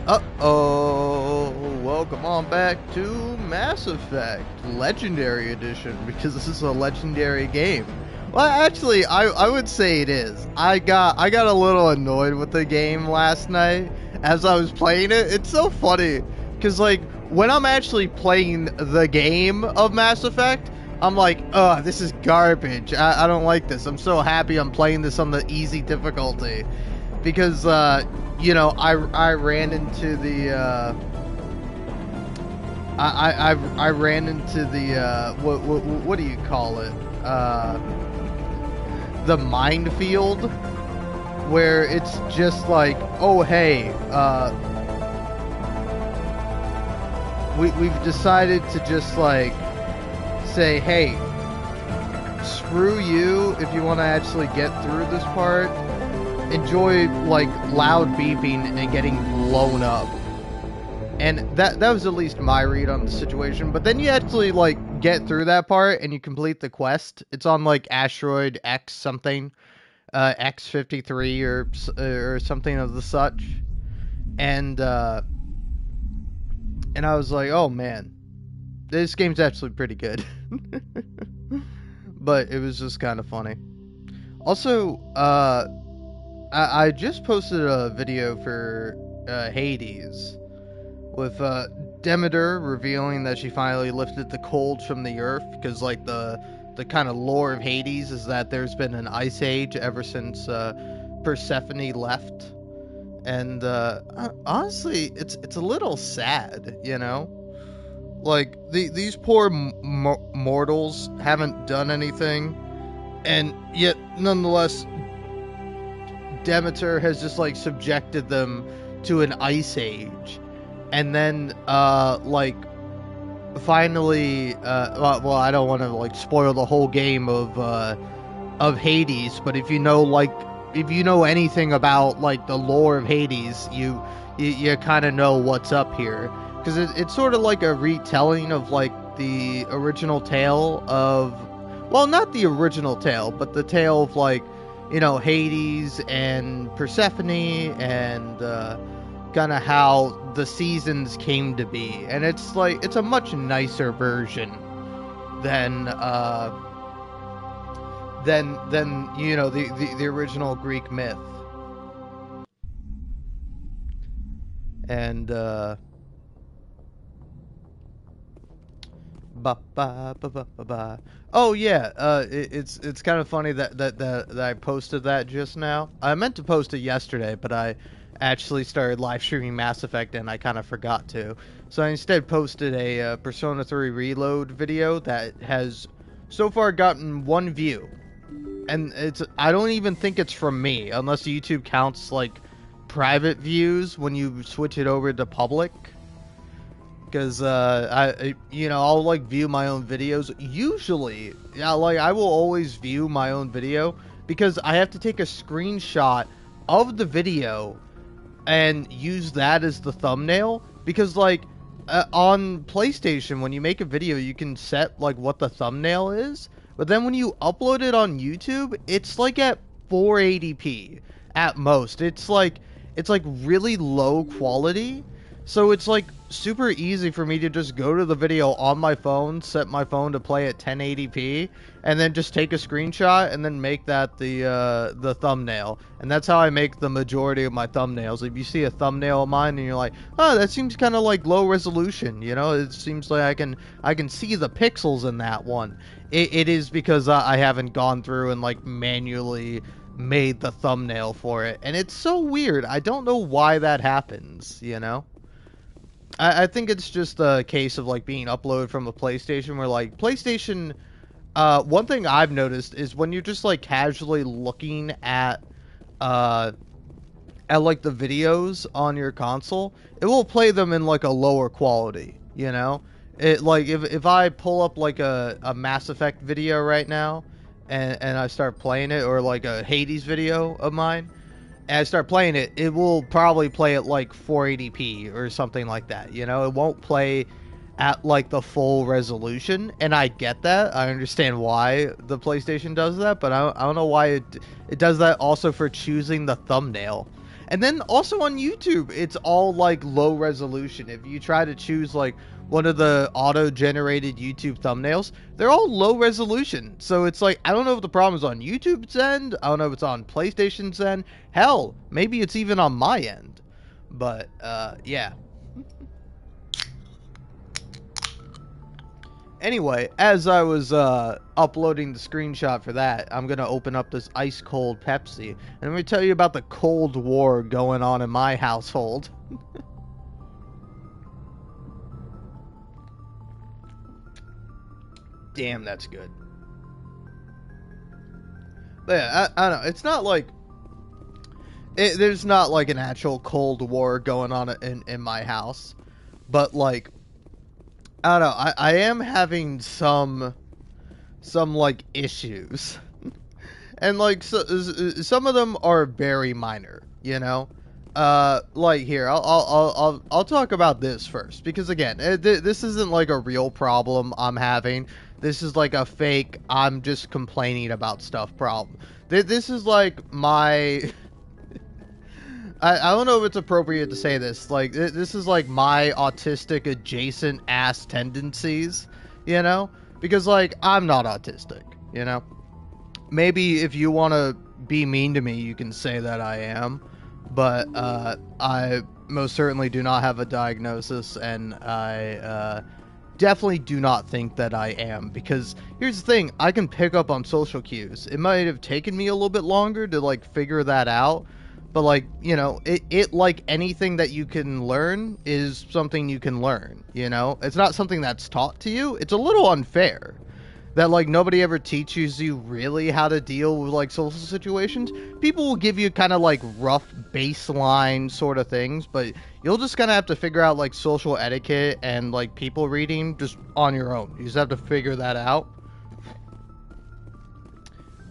Uh-oh, welcome on back to Mass Effect Legendary Edition, because this is a legendary game. Well, actually, I would say it is. I got a little annoyed with the game last night as I was playing it. It's so funny, because like, when I'm actually playing the game of Mass Effect, I'm like, ugh, this is garbage. I don't like this. I'm so happy I'm playing this on the easy difficulty. Because I ran into the I ran into the what do you call it, the minefield, where it's just like, oh hey, we've decided to just like say, hey, screw you. If you want to actually get through this part, enjoy like loud beeping and getting blown up. And that was at least my read on the situation. But then you actually like get through that part and you complete the quest. It's on like asteroid X something, X-53 or something of the such. And and I was like, oh man, this game's actually pretty good. But it was just kind of funny. Also, I just posted a video for Hades with Demeter revealing that she finally lifted the cold from the earth, because like the kind of lore of Hades is that there's been an ice age ever since Persephone left, and honestly, it's a little sad, you know. Like these poor mortals haven't done anything, and yet nonetheless Demeter has just like subjected them to an ice age, and then like finally well, I don't want to like spoil the whole game of Hades, but if you know anything about like the lore of Hades, you kind of know what's up here, because it's sort of like a retelling of like the original tale of, well, not the original tale, but the tale of like, you know, Hades and Persephone, and kind of how the seasons came to be. And it's like, it's a much nicer version than you know, the original Greek myth. And ba ba ba ba ba ba. Oh yeah, it's kind of funny that I posted that just now. I meant to post it yesterday, but I actually started live streaming Mass Effect and I kind of forgot to. So I instead posted a Persona 3 Reload video that has so far gotten one view, and I don't even think it's from me, unless YouTube counts like private views when you switch it over to public. Because I'll like view my own videos usually. Yeah, like I will always view my own video because I have to take a screenshot of the video and use that as the thumbnail, because like on PlayStation, when you make a video you can set like what the thumbnail is, but then when you upload it on YouTube, it's like at 480p at most. It's like really low quality, so it's like super easy for me to just go to the video on my phone, set my phone to play at 1080p, and then just take a screenshot and then make that the thumbnail. And that's how I make the majority of my thumbnails. If you see a thumbnail of mine and you're like, oh, that seems kind of like low resolution, you know, it seems like I can see the pixels in that one. It is because I haven't gone through and like manually made the thumbnail for it, and it's so weird. I don't know why that happens, you know. I think it's just a case of like being uploaded from a PlayStation, where like PlayStation, one thing I've noticed is when you're just like casually looking at like the videos on your console, it will play them in like a lower quality, you know? It like if I pull up like a Mass Effect video right now, and I start playing it, or like a Hades video of mine, and I start playing it, it will probably play at like 480p or something like that. You know, it won't play at like the full resolution, and I get that. I understand why the PlayStation does that, but I don't know why it does that also for choosing the thumbnail. And then also on YouTube, it's all like low resolution. If you try to choose like one of the auto-generated YouTube thumbnails, they're all low resolution. So it's like, I don't know if the problem is on YouTube's end. I don't know if it's on PlayStation's end. Hell, maybe it's even on my end. But, yeah. Anyway, as I was uploading the screenshot for that, I'm going to open up this ice cold Pepsi. And let me tell you about the Cold War going on in my household. Damn, that's good. But yeah, I don't know. It's not like... there's not like an actual Cold War going on in my house. But like... I don't know. I am having some like issues, and like some of them are very minor. You know, like here I'll talk about this first because again, this isn't like a real problem I'm having. This is like a fake I'm just complaining about stuff problem. This is like my. I don't know if it's appropriate to say this. Like, this is like my autistic adjacent ass tendencies, you know? Because, like, I'm not autistic, you know? Maybe if you want to be mean to me, you can say that I am. But, I most certainly do not have a diagnosis, and I, definitely do not think that I am. Because, here's the thing, I can pick up on social cues. It might have taken me a little bit longer to, like, figure that out. But, like, you know, it like anything that you can learn is something you can learn, you know? It's not something that's taught to you. It's a little unfair that, like, nobody ever teaches you really how to deal with, like, social situations. People will give you kind of, like, rough baseline sort of things, but you'll just kind of have to figure out, like, social etiquette and, like, people reading just on your own. You just have to figure that out.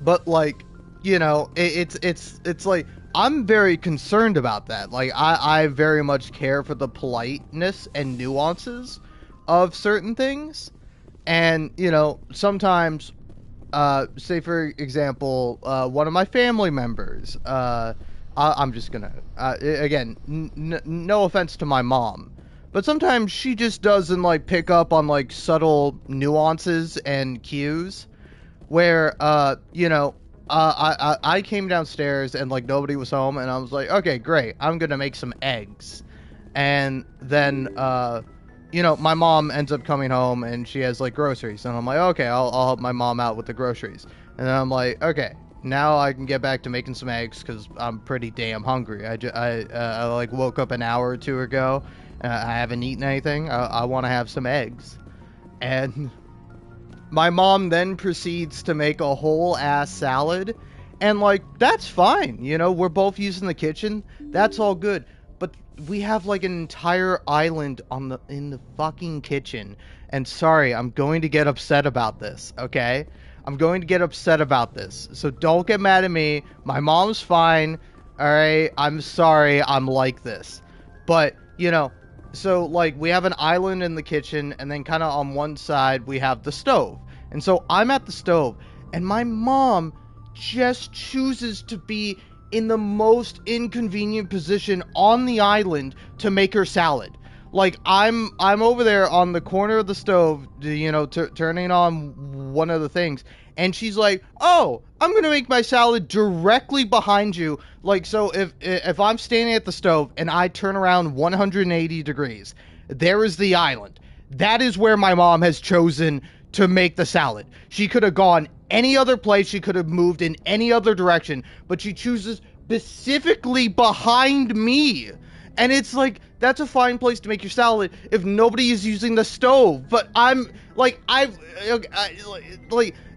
But, like, you know, it's like... I'm very concerned about that. Like, I very much care for the politeness and nuances of certain things. And, you know, sometimes, say for example, one of my family members, I'm just gonna, again, no offense to my mom, but sometimes she just doesn't, like, pick up on, like, subtle nuances and cues where, you know, I came downstairs and like nobody was home and I was like, okay, great, I'm gonna make some eggs. And then, you know, my mom ends up coming home and she has like groceries and I'm like, okay, I'll help my mom out with the groceries. And then I'm like, okay, now I can get back to making some eggs because I'm pretty damn hungry. I like woke up an hour or two ago and I haven't eaten anything. I want to have some eggs. And my mom then proceeds to make a whole ass salad, and like, that's fine, you know, we're both using the kitchen, that's all good, but we have like an entire island in the fucking kitchen, and sorry, I'm going to get upset about this, okay? I'm going to get upset about this, so don't get mad at me, my mom's fine, alright, I'm sorry I'm like this, but, you know, so, like, we have an island in the kitchen, and then kind of on one side, we have the stove. And so, I'm at the stove, and my mom just chooses to be in the most inconvenient position on the island to make her salad. Like, I'm over there on the corner of the stove, you know, turning on one of the things, and she's like, oh, I'm gonna make my salad directly behind you. Like, so if I'm standing at the stove and I turn around 180 degrees, there is the island. That is where my mom has chosen to make the salad. She could have gone any other place, she could have moved in any other direction, but she chooses specifically behind me. And it's like, that's a fine place to make your salad if nobody is using the stove. But I'm, like,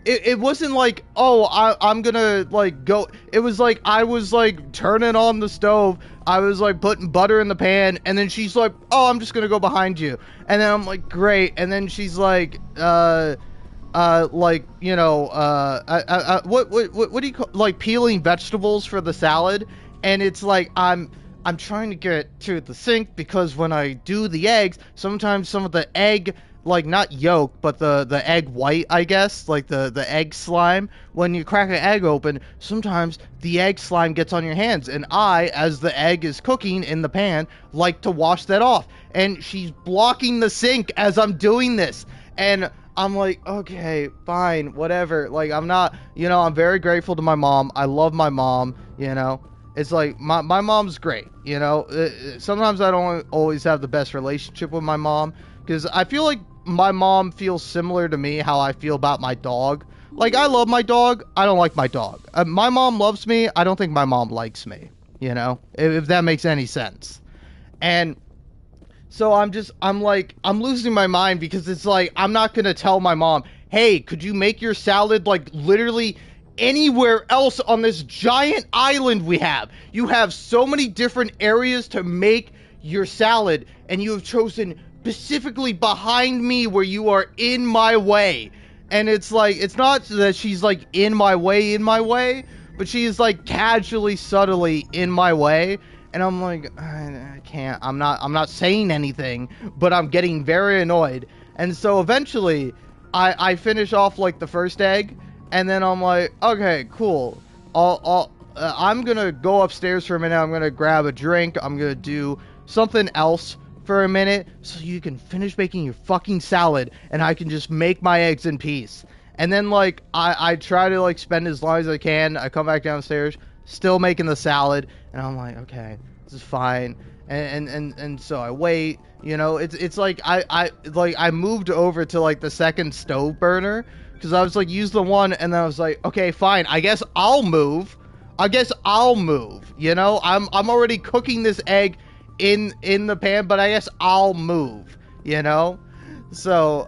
it wasn't like, oh, I'm gonna, like, go. It was like, I was, like, turning on the stove. I was, like, putting butter in the pan. And then she's like, oh, I'm just gonna go behind you. And then I'm like, great. And then she's like, like, you know, what do you call, like, peeling vegetables for the salad? And it's like, I'm trying to get to the sink because when I do the eggs, sometimes some of the egg like not yolk, but the egg white, I guess, like the egg slime. When you crack an egg open, sometimes the egg slime gets on your hands, and I, as the egg is cooking in the pan, like to wash that off. And she's blocking the sink as I'm doing this, and I'm like, okay, fine, whatever. Like, I'm not, I'm very grateful to my mom. I love my mom, It's like, my mom's great, Sometimes I don't always have the best relationship with my mom, because I feel like my mom feels similar to me how I feel about my dog. Like, I love my dog, I don't like my dog. My mom loves me, I don't think my mom likes me, if that makes any sense. And so I'm losing my mind, because it's like, I'm not going to tell my mom, hey, could you make your salad like literally anywhere else on this giant island we have? You have so many different areas to make your salad, and you have chosen specifically behind me where you are in my way. And it's like, it's not that she's like in my way, but she is like casually, subtly in my way. And I'm like, I can't, I'm not saying anything, but I'm getting very annoyed. And so eventually I finish off like the first egg, and then I'm like, okay, cool. I'm gonna go upstairs for a minute. I'm gonna grab a drink. I'm gonna do something else for a minute, so you can finish making your fucking salad, and I can just make my eggs in peace. And then like I try to like spend as long as I can. I come back downstairs, still making the salad, and I'm like, okay, this is fine. And so I wait. It's like I moved over to like the second stove burner, because I was like, use the one, and then I was like, okay, fine, I guess I'll move. I'm already cooking this egg in the pan, but I guess I'll move. So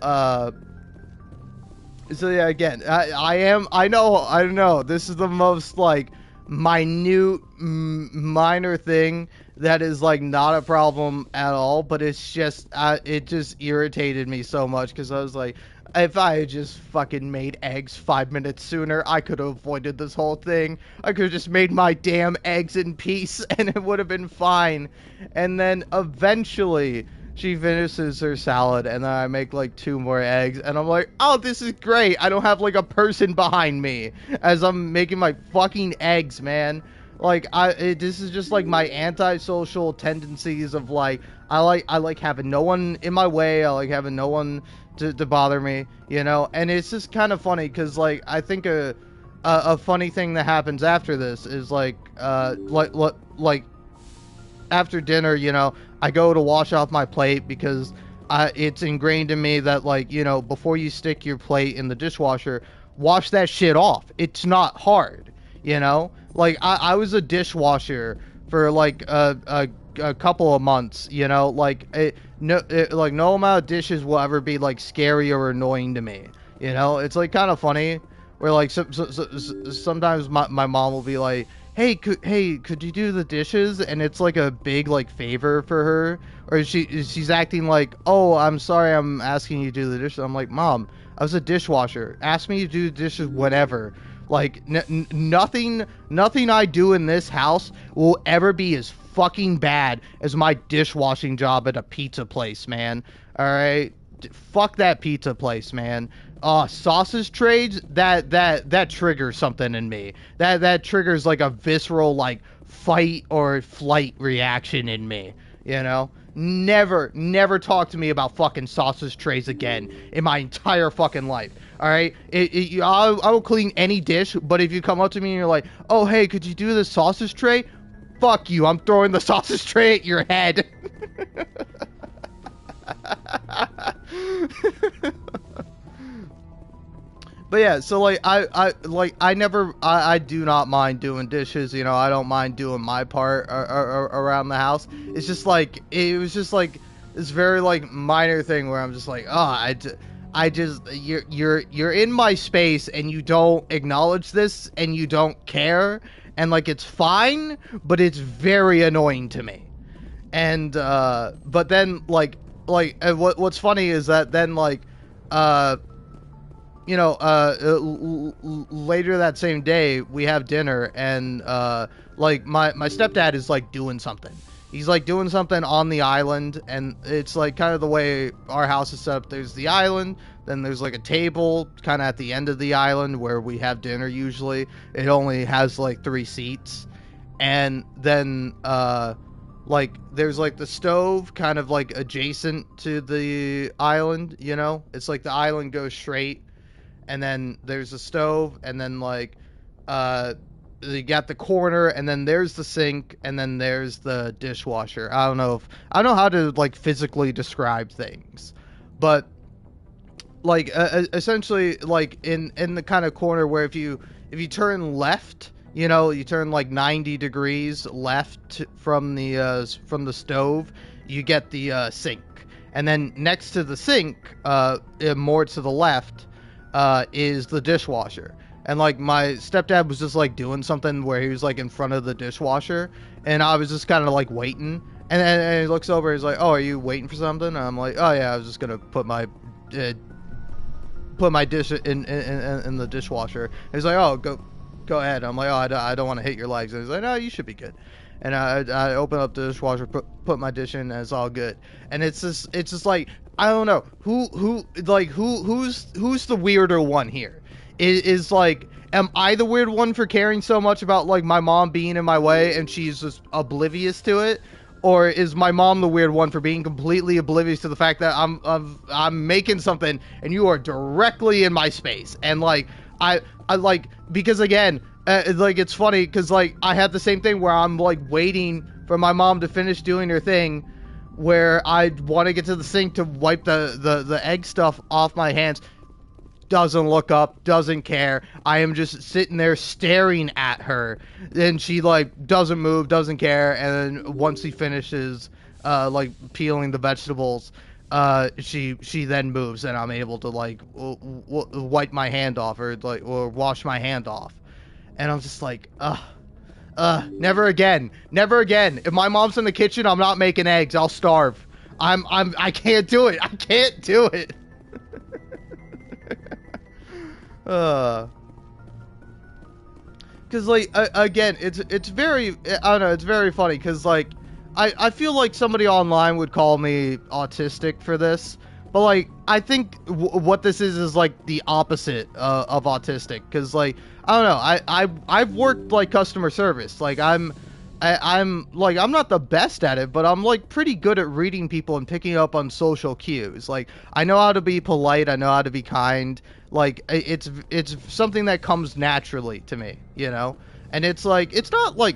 yeah, again, I know this is the most like minute minor thing that is like not a problem at all, but it's just it just irritated me so much, because I was like, if I had just fucking made eggs 5 minutes sooner, I could have avoided this whole thing. I could have just made my damn eggs in peace, and it would have been fine. And then eventually she finishes her salad, and then I make like 2 more eggs, and I'm like, oh, this is great. I don't have like a person behind me as I'm making my fucking eggs, man. Like, this is just like my antisocial tendencies of like, I like having no one in my way. I like having no one to bother me, and it's just kind of funny, because like, I think a funny thing that happens after this is like after dinner, I go to wash off my plate, because it's ingrained in me that like, before you stick your plate in the dishwasher, wash that shit off. It's not hard, like I was a dishwasher for like a couple of months, like like no amount of dishes will ever be like scary or annoying to me. It's like kind of funny where like sometimes my mom will be like, hey, could you do the dishes? And it's like a big like favor for her, or she's acting like, oh, I'm sorry, I'm asking you to do the dishes. I'm like, Mom, I was a dishwasher. Ask me to do the dishes whenever. Like nothing I do in this house will ever be as fucking bad as my dishwashing job at a pizza place, man. All right, fuck that pizza place, man. Sausage trades, that triggers something in me. That triggers like a visceral like fight or flight reaction in me. Never talk to me about fucking sausage trays again in my entire fucking life. All right, I will clean any dish, but if you come up to me and you're like, oh hey, could you do the sausage tray? Fuck you, I'm throwing the sausage tray at your head. But yeah, so like I do not mind doing dishes. I don't mind doing my part around the house. It's just like, it was just like this very like minor thing where I'm just like, oh, you're in my space, and you don't acknowledge this, and you don't care, and like, it's fine, but it's very annoying to me. And but then what's funny is that then like later that same day we have dinner, and like my stepdad is like doing something. He's like doing something on the island, and it's like kind of the way our house is set up. There's the island, then there's like a table kind of at the end of the island where we have dinner usually. It only has like 3 seats. And then like there's like the stove kind of like adjacent to the island, you know? It's like the island goes straight, and then there's a stove, and then like uh you got the corner, and then there's the sink, and then there's the dishwasher. I don't know how to like physically describe things, but like essentially like in the kind of corner where if you turn left, you know, you turn like 90 degrees left from the stove, you get the sink. And then next to the sink, more to the left, is the dishwasher. And like my stepdad was just like doing something where he was like in front of the dishwasher, and I was just kind of like waiting. And then he looks over, he's like, "Oh, are you waiting for something?" And I'm like, "Oh yeah, I was just gonna put my dish in the dishwasher." And he's like, "Oh, go ahead." I'm like, "Oh, I don't want to hit your legs." And he's like, "No, you should be good." And I open up the dishwasher, put my dish in, and it's all good. And it's just like, I don't know who's the weirder one here. Is like, am I the weird one for caring so much about like my mom being in my way and she's just oblivious to it? Or is my mom the weird one for being completely oblivious to the fact that I'm making something and you are directly in my space? And like I like, because again, like it's funny because like I have the same thing where I'm like waiting for my mom to finish doing her thing, where I want to get to the sink to wipe the egg stuff off my hands. Doesn't look up, doesn't care. I am just sitting there staring at her, and she like doesn't move, doesn't care. And then once he finishes like peeling the vegetables, she then moves, and I'm able to like wipe my hand off, or wash my hand off. And I'm just like, never again, never again. If my mom's in the kitchen, I'm not making eggs. I'll starve. I can't do it. I can't do it. Cause like again, it's very, I don't know, it's very funny because like I feel like somebody online would call me autistic for this, but like I think what this is like the opposite of autistic, because like I don't know, I've worked like customer service, like I'm like, I'm not the best at it, but I'm like pretty good at reading people and picking up on social cues. Like I know how to be polite, I know how to be kind. Like it's something that comes naturally to me, you know? And it's like, it's not like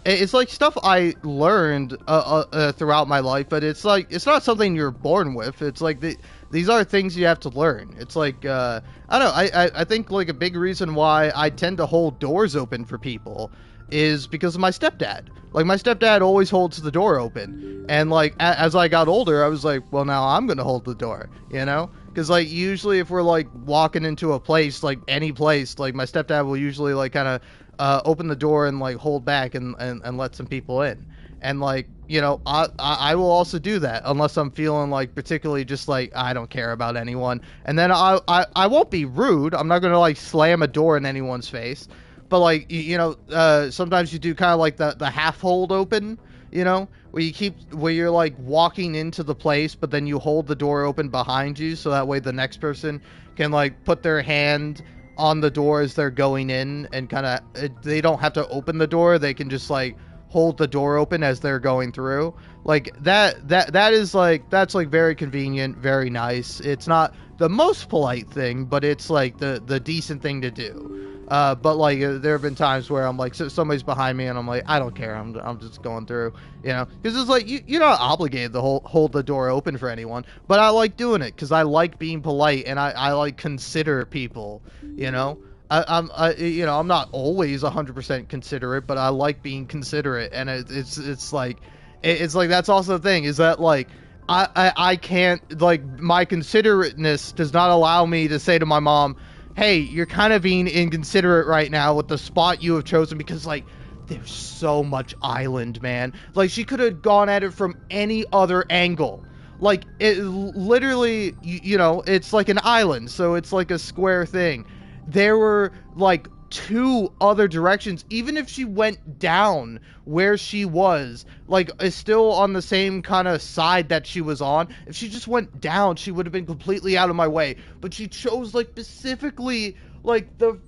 it's like stuff I learned throughout my life, but it's like, it's not something you're born with. It's like these are things you have to learn. It's like, I don't know, I think like a big reason why I tend to hold doors open for people is because of my stepdad. Like my stepdad always holds the door open, and like as I got older, I was like, well, now I'm gonna hold the door, you know? Because like usually if we're like walking into a place, like any place, like my stepdad will usually like kind of open the door and like hold back and let some people in. And like, you know, I will also do that unless I'm feeling like particularly just like I don't care about anyone. And then I won't be rude. I'm not gonna like slam a door in anyone's face. But like, you know, sometimes you do kind of like the half hold open, you know, where you're like walking into the place, but then you hold the door open behind you, so that way the next person can like put their hand on the door as they're going in, and kind of, they don't have to open the door, they can just like hold the door open as they're going through. Like that is like, that's like very convenient, very nice. It's not the most polite thing, but it's like the decent thing to do. But like there have been times where I'm like, somebody's behind me and I'm like, I don't care, I'm just going through, you know, because it's like you're not obligated to hold the door open for anyone, but I like doing it because I like being polite, and I like consider people, you know. You know, I'm not always 100% considerate, but I like being considerate, and it's like that's also the thing, is that like I can't, like, my considerateness does not allow me to say to my mom, hey, you're kind of being inconsiderate right now with the spot you have chosen, because like there's so much island, man. Like she could have gone at it from any other angle. Like it literally, you know, it's like an island, so it's like a square thing. There were like two other directions, even if she went down where she was, like, is still on the same kind of side that she was on. If she just went down, she would have been completely out of my way. But she chose, like, specifically, like, the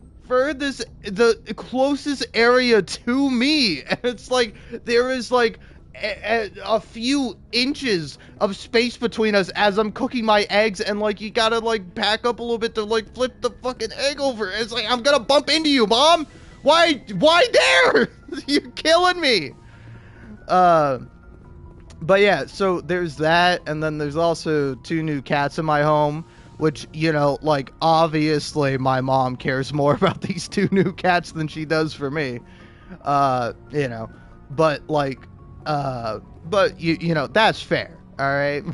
closest area to me. And it's like, there is, like, a few inches of space between us as I'm cooking my eggs, and like you gotta like back up a little bit to like flip the fucking egg over. It's like I'm gonna bump into you, Mom. Why there? You're killing me. But yeah, so there's that, and then there's also 2 new cats in my home, which, you know, like, obviously my mom cares more about these 2 new cats than she does for me. You know, but like, but you know, that's fair, all right?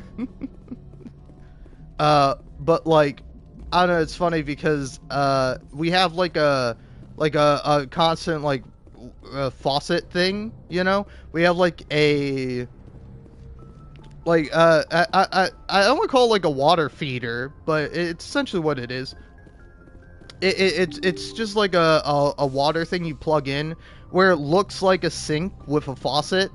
But like, I don't know, it's funny because we have like a constant like faucet thing, you know? We have like a like I don't want to call it like a water feeder, but it's essentially what it is. It's just like a water thing you plug in where it looks like a sink with a faucet,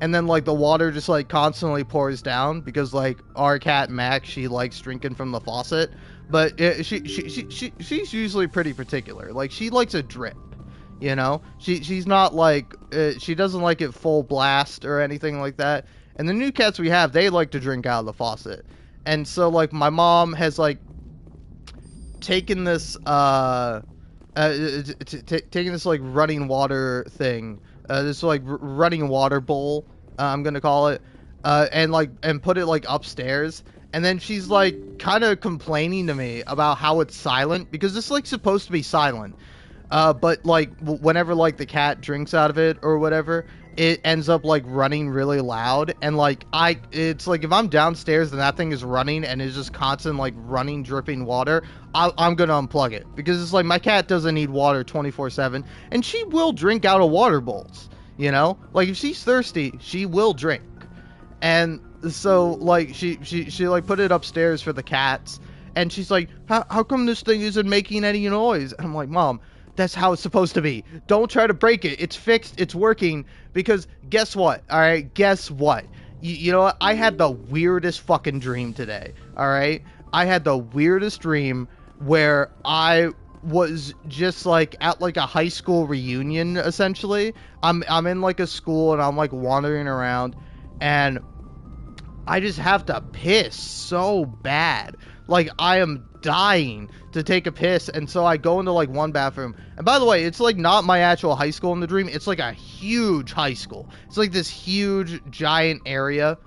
and then like the water just like constantly pours down because like our cat Max, she likes drinking from the faucet, but she's usually pretty particular. Like she likes a drip, you know. She's not like she doesn't like it full blast or anything like that. And the new cats we have, they like to drink out of the faucet, and so like my mom has like taken this taking this like running water thing, this like running water bowl, I'm gonna call it, and put it like upstairs, and then she's like kind of complaining to me about how it's silent because it's like supposed to be silent, but like whenever like the cat drinks out of it or whatever, it ends up like running really loud, and like it's like if I'm downstairs and that thing is running and is just constant like running dripping water, I'm gonna unplug it because it's like my cat doesn't need water 24/7, and she will drink out of water bowls, you know, like if she's thirsty she will drink. And so like she like put it upstairs for the cats, and she's like, how come this thing isn't making any noise? And I'm like, Mom, that's how it's supposed to be. Don't try to break it. It's fixed. It's working. Because guess what? All right. Guess what? You know what? I had the weirdest fucking dream today. All right. I had the weirdest dream where I was just like at like a high school reunion. Essentially, I'm in like a school and I'm like wandering around, and I just have to piss so bad. Like I am dying to take a piss, and so I go into like one bathroom, and by the way, it's like not my actual high school in the dream, it's like a huge high school. It's like this huge giant area,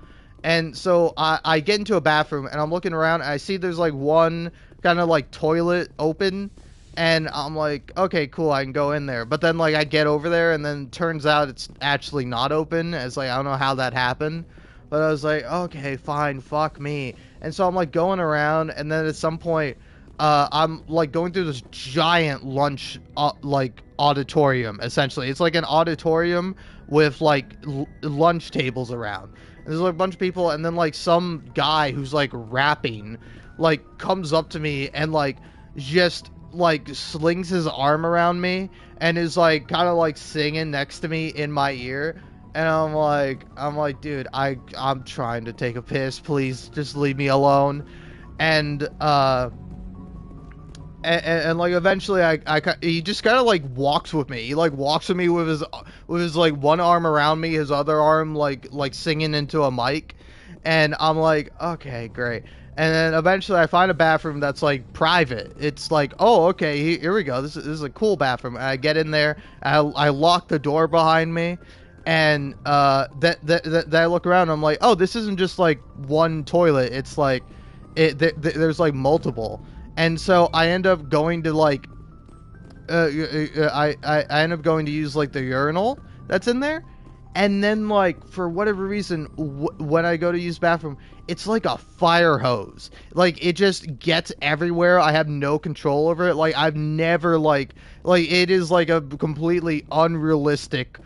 and so I get into a bathroom and I'm looking around and I see there's like one kind of like toilet open, and I'm like, okay, cool, I can go in there. But then like I get over there and then turns out it's actually not open. It's like I don't know how that happened, but I was like, okay, fine, fuck me. And so I'm like going around, and then at some point, I'm like going through this giant lunch, like auditorium. Essentially, it's like an auditorium with like lunch tables around. And there's like a bunch of people, and then like some guy who's like rapping, like comes up to me and like just like slings his arm around me and is like kind of like singing next to me in my ear. And I'm like, dude, I'm trying to take a piss. Please, just leave me alone. And like eventually, he just kind of like walks with me. He like walks with me with his like one arm around me, his other arm like singing into a mic. And I'm like, okay, great. And then eventually I find a bathroom that's like private. It's like, oh, okay, here we go. This is a cool bathroom. And I get in there. I lock the door behind me. And that I look around and I'm like, oh, this isn't just like one toilet, it's like there's like multiple. And so I end up going to like I end up going to use like the urinal that's in there, and then like for whatever reason when I go to use bathroom, it's like a fire hose. Like it just gets everywhere. I have no control over it. Like I've never like it is like a completely unrealistic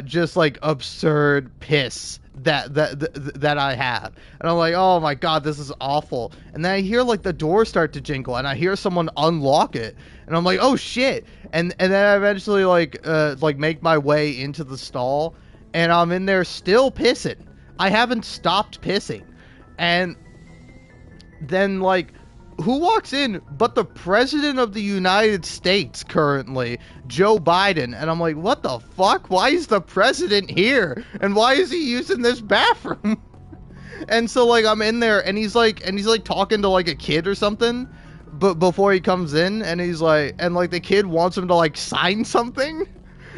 just like absurd piss that I have. And I'm like, oh my god, this is awful. And then I hear like the door start to jingle, and I hear someone unlock it, and I'm like, oh shit. And then I eventually like make my way into the stall, and I'm in there still pissing. I haven't stopped pissing. And then like, who walks in but the president of the United States currently, Joe Biden? And I'm like, what the fuck? Why is the president here? And why is he using this bathroom? And so like I'm in there, and he's like talking to like a kid or something, but before he comes in, and he's like, and like the kid wants him to like sign something,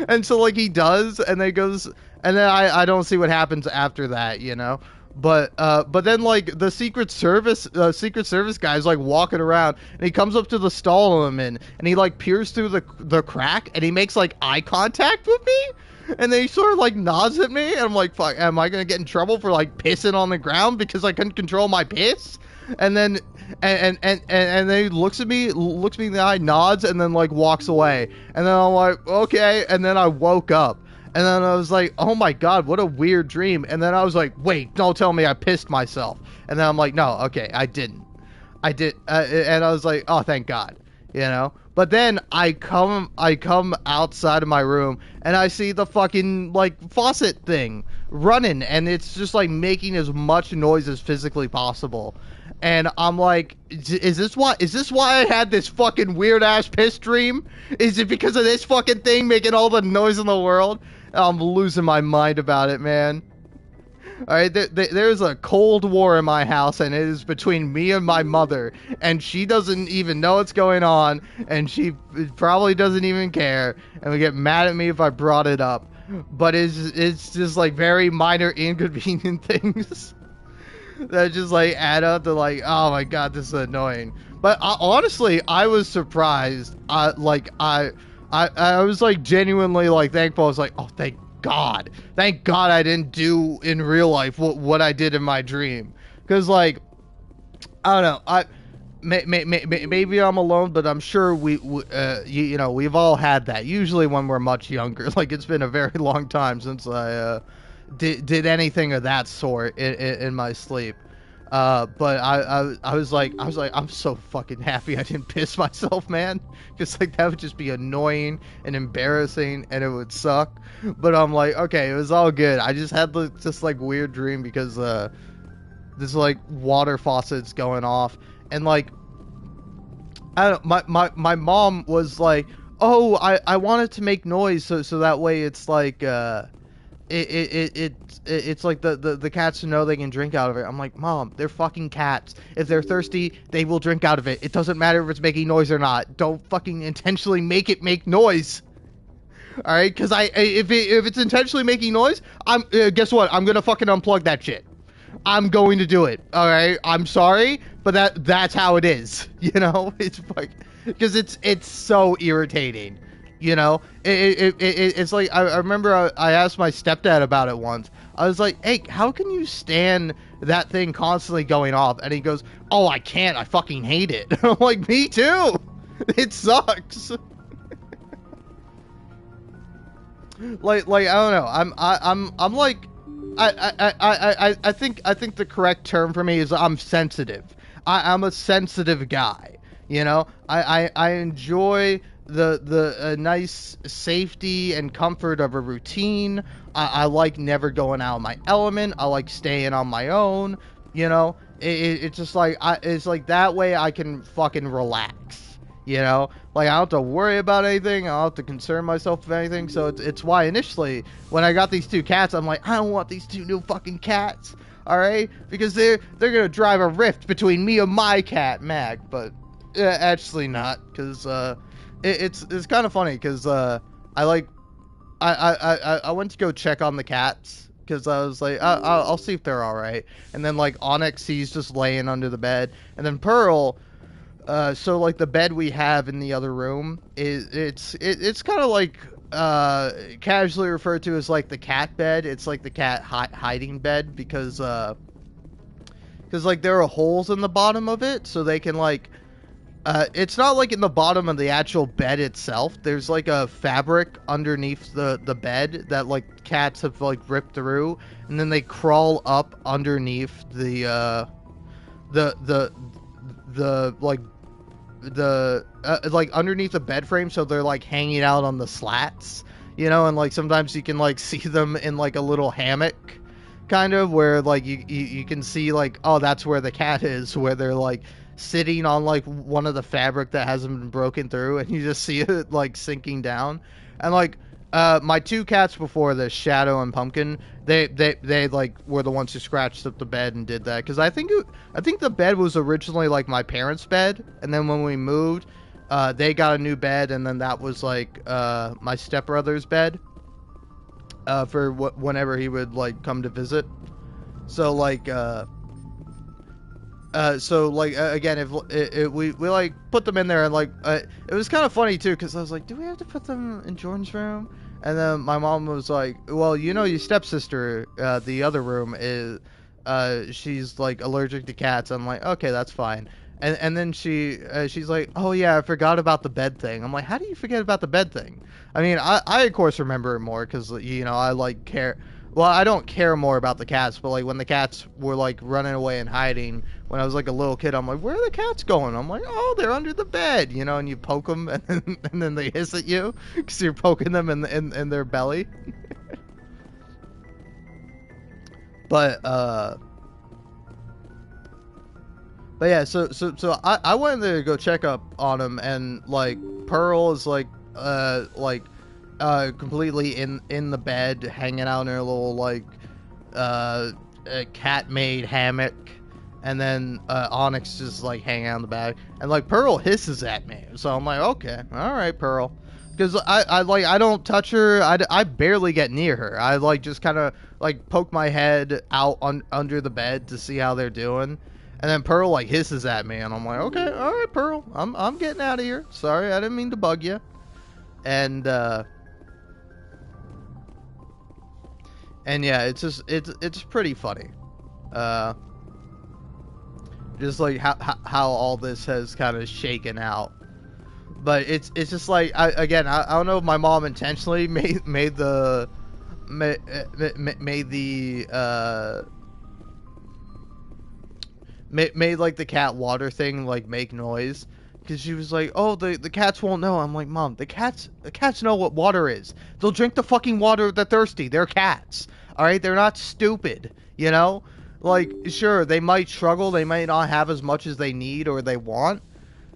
and so like he does, and then he goes, and then I don't see what happens after that, you know. But then like the Secret Service guy is like walking around, and he comes up to the stall I'm in, and he like peers through the crack, and he makes like eye contact with me, and then he sort of like nods at me, and I'm like, fuck, am I gonna get in trouble for like pissing on the ground because I couldn't control my piss? And then and then he looks me in the eye, nods, and then like walks away, and then I'm like, okay, and then I woke up. And then I was like, oh my god, what a weird dream. And then I was like, wait, don't tell me I pissed myself. And then I'm like, no, okay, I didn't. I did. And I was like, oh, thank god, you know. But then I come outside of my room, and I see the fucking like faucet thing running, and it's just like making as much noise as physically possible. And I'm like, is this why I had this fucking weird ass piss dream? Is it because of this fucking thing making all the noise in the world? I'm losing my mind about it, man. Alright, there's a cold war in my house, and it is between me and my mother, and she doesn't even know what's going on, and she probably doesn't even care, and would get mad at me if I brought it up. But it's just like very minor inconvenient things that just like add up to like, oh my god, this is annoying. But honestly, I was surprised. I was like genuinely like thankful. I was like, oh, thank God I didn't do in real life what I did in my dream. Because like, I don't know, maybe I'm alone, but I'm sure you know, we've all had that. Usually when we're much younger. Like, it's been a very long time since I did anything of that sort in my sleep. But I was like, I'm so fucking happy I didn't piss myself, man. Because like that would just be annoying and embarrassing, and it would suck. But I'm like, okay, it was all good. I just had this like weird dream because this like water faucet's going off, and like I don't, my mom was like, oh, I wanted to make noise so that way it's like it's like the cats know they can drink out of it. I'm like, Mom, they're fucking cats. If they're thirsty, they will drink out of it. It doesn't matter if it's making noise or not. Don't fucking intentionally make it make noise. All right, because if it's intentionally making noise, guess what? I'm gonna fucking unplug that shit. I'm going to do it. All right, I'm sorry, but that's how it is. You know, it's like, because it's so irritating. You know, it's like, I remember I asked my stepdad about it once. I was like, hey, how can you stand that thing constantly going off? And he goes, oh, I can't. I fucking hate it. I'm like, me too. It sucks. like I don't know. I'm like, I think the correct term for me is I'm sensitive. I'm a sensitive guy. You know, I enjoy the nice safety and comfort of a routine. I like never going out of my element. I like staying on my own. You know, it's just like it's like that way I can fucking relax. You know, like I don't have to worry about anything. I don't have to concern myself with anything. So it's why initially when I got these two cats, I'm like, I don't want these two new fucking cats. All right, because they're gonna drive a rift between me and my cat Mag. But actually not, because it's kind of funny because I went to go check on the cats because I was like, I'll see if they're all right. And then like Onyx, he's just laying under the bed, and then Pearl. So like the bed we have in the other room it's kind of like casually referred to as like the cat bed. It's like the cat hiding bed because like there are holes in the bottom of it, so they can like It's not like in the bottom of the actual bed itself. There's like a fabric underneath the bed that like cats have like ripped through, and then they crawl up underneath the like like underneath the bed frame, so they're like hanging out on the slats, you know, and like sometimes you can like see them in like a little hammock, kind of, where like you can see like, oh, that's where the cat is, where they're like sitting on like one of the fabric that hasn't been broken through, and you just see it like sinking down. And like my two cats before this, Shadow and Pumpkin, they like were the ones who scratched up the bed and did that, because I think the bed was originally like my parents' bed, and then when we moved, they got a new bed, and then that was like my stepbrother's bed for whenever he would like come to visit. So like again, if we like put them in there, and like it was kind of funny too, because I was like, do we have to put them in Jordan's room? And then my mom was like, well, you know, your stepsister, the other room is she's like allergic to cats. I'm like, okay, that's fine. And then she's like, oh yeah, I forgot about the bed thing. I'm like, how do you forget about the bed thing? I mean, I of course remember it more, because you know, I like care. Well, I don't care more about the cats, but like when the cats were like running away and hiding when I was like a little kid, I'm like, where are the cats going? I'm like, oh, they're under the bed, you know, and you poke them, and then they hiss at you because you're poking them in their belly. But yeah, so I went there to go check up on him, and like Pearl is like completely in the bed, hanging out in her little like cat made hammock, and then Onyx just like hanging out in the back, and like Pearl hisses at me, so I'm like, okay, all right, Pearl, because I don't touch her, I barely get near her, I like just kind of like poke my head out under the bed to see how they're doing. And then Pearl like hisses at me, and I'm like, okay, all right, Pearl, I'm getting out of here. Sorry, I didn't mean to bug you. And yeah, it's pretty funny. Just like how all this has kind of shaken out. But it's just like, I don't know if my mom intentionally made the made like the cat water thing like make noise, because she was like, oh, the cats won't know. I'm like, Mom, the cats know what water is. They'll drink the fucking water if they're thirsty. They're cats, all right? They're not stupid, you know? Like, sure, they might struggle, they might not have as much as they need or they want,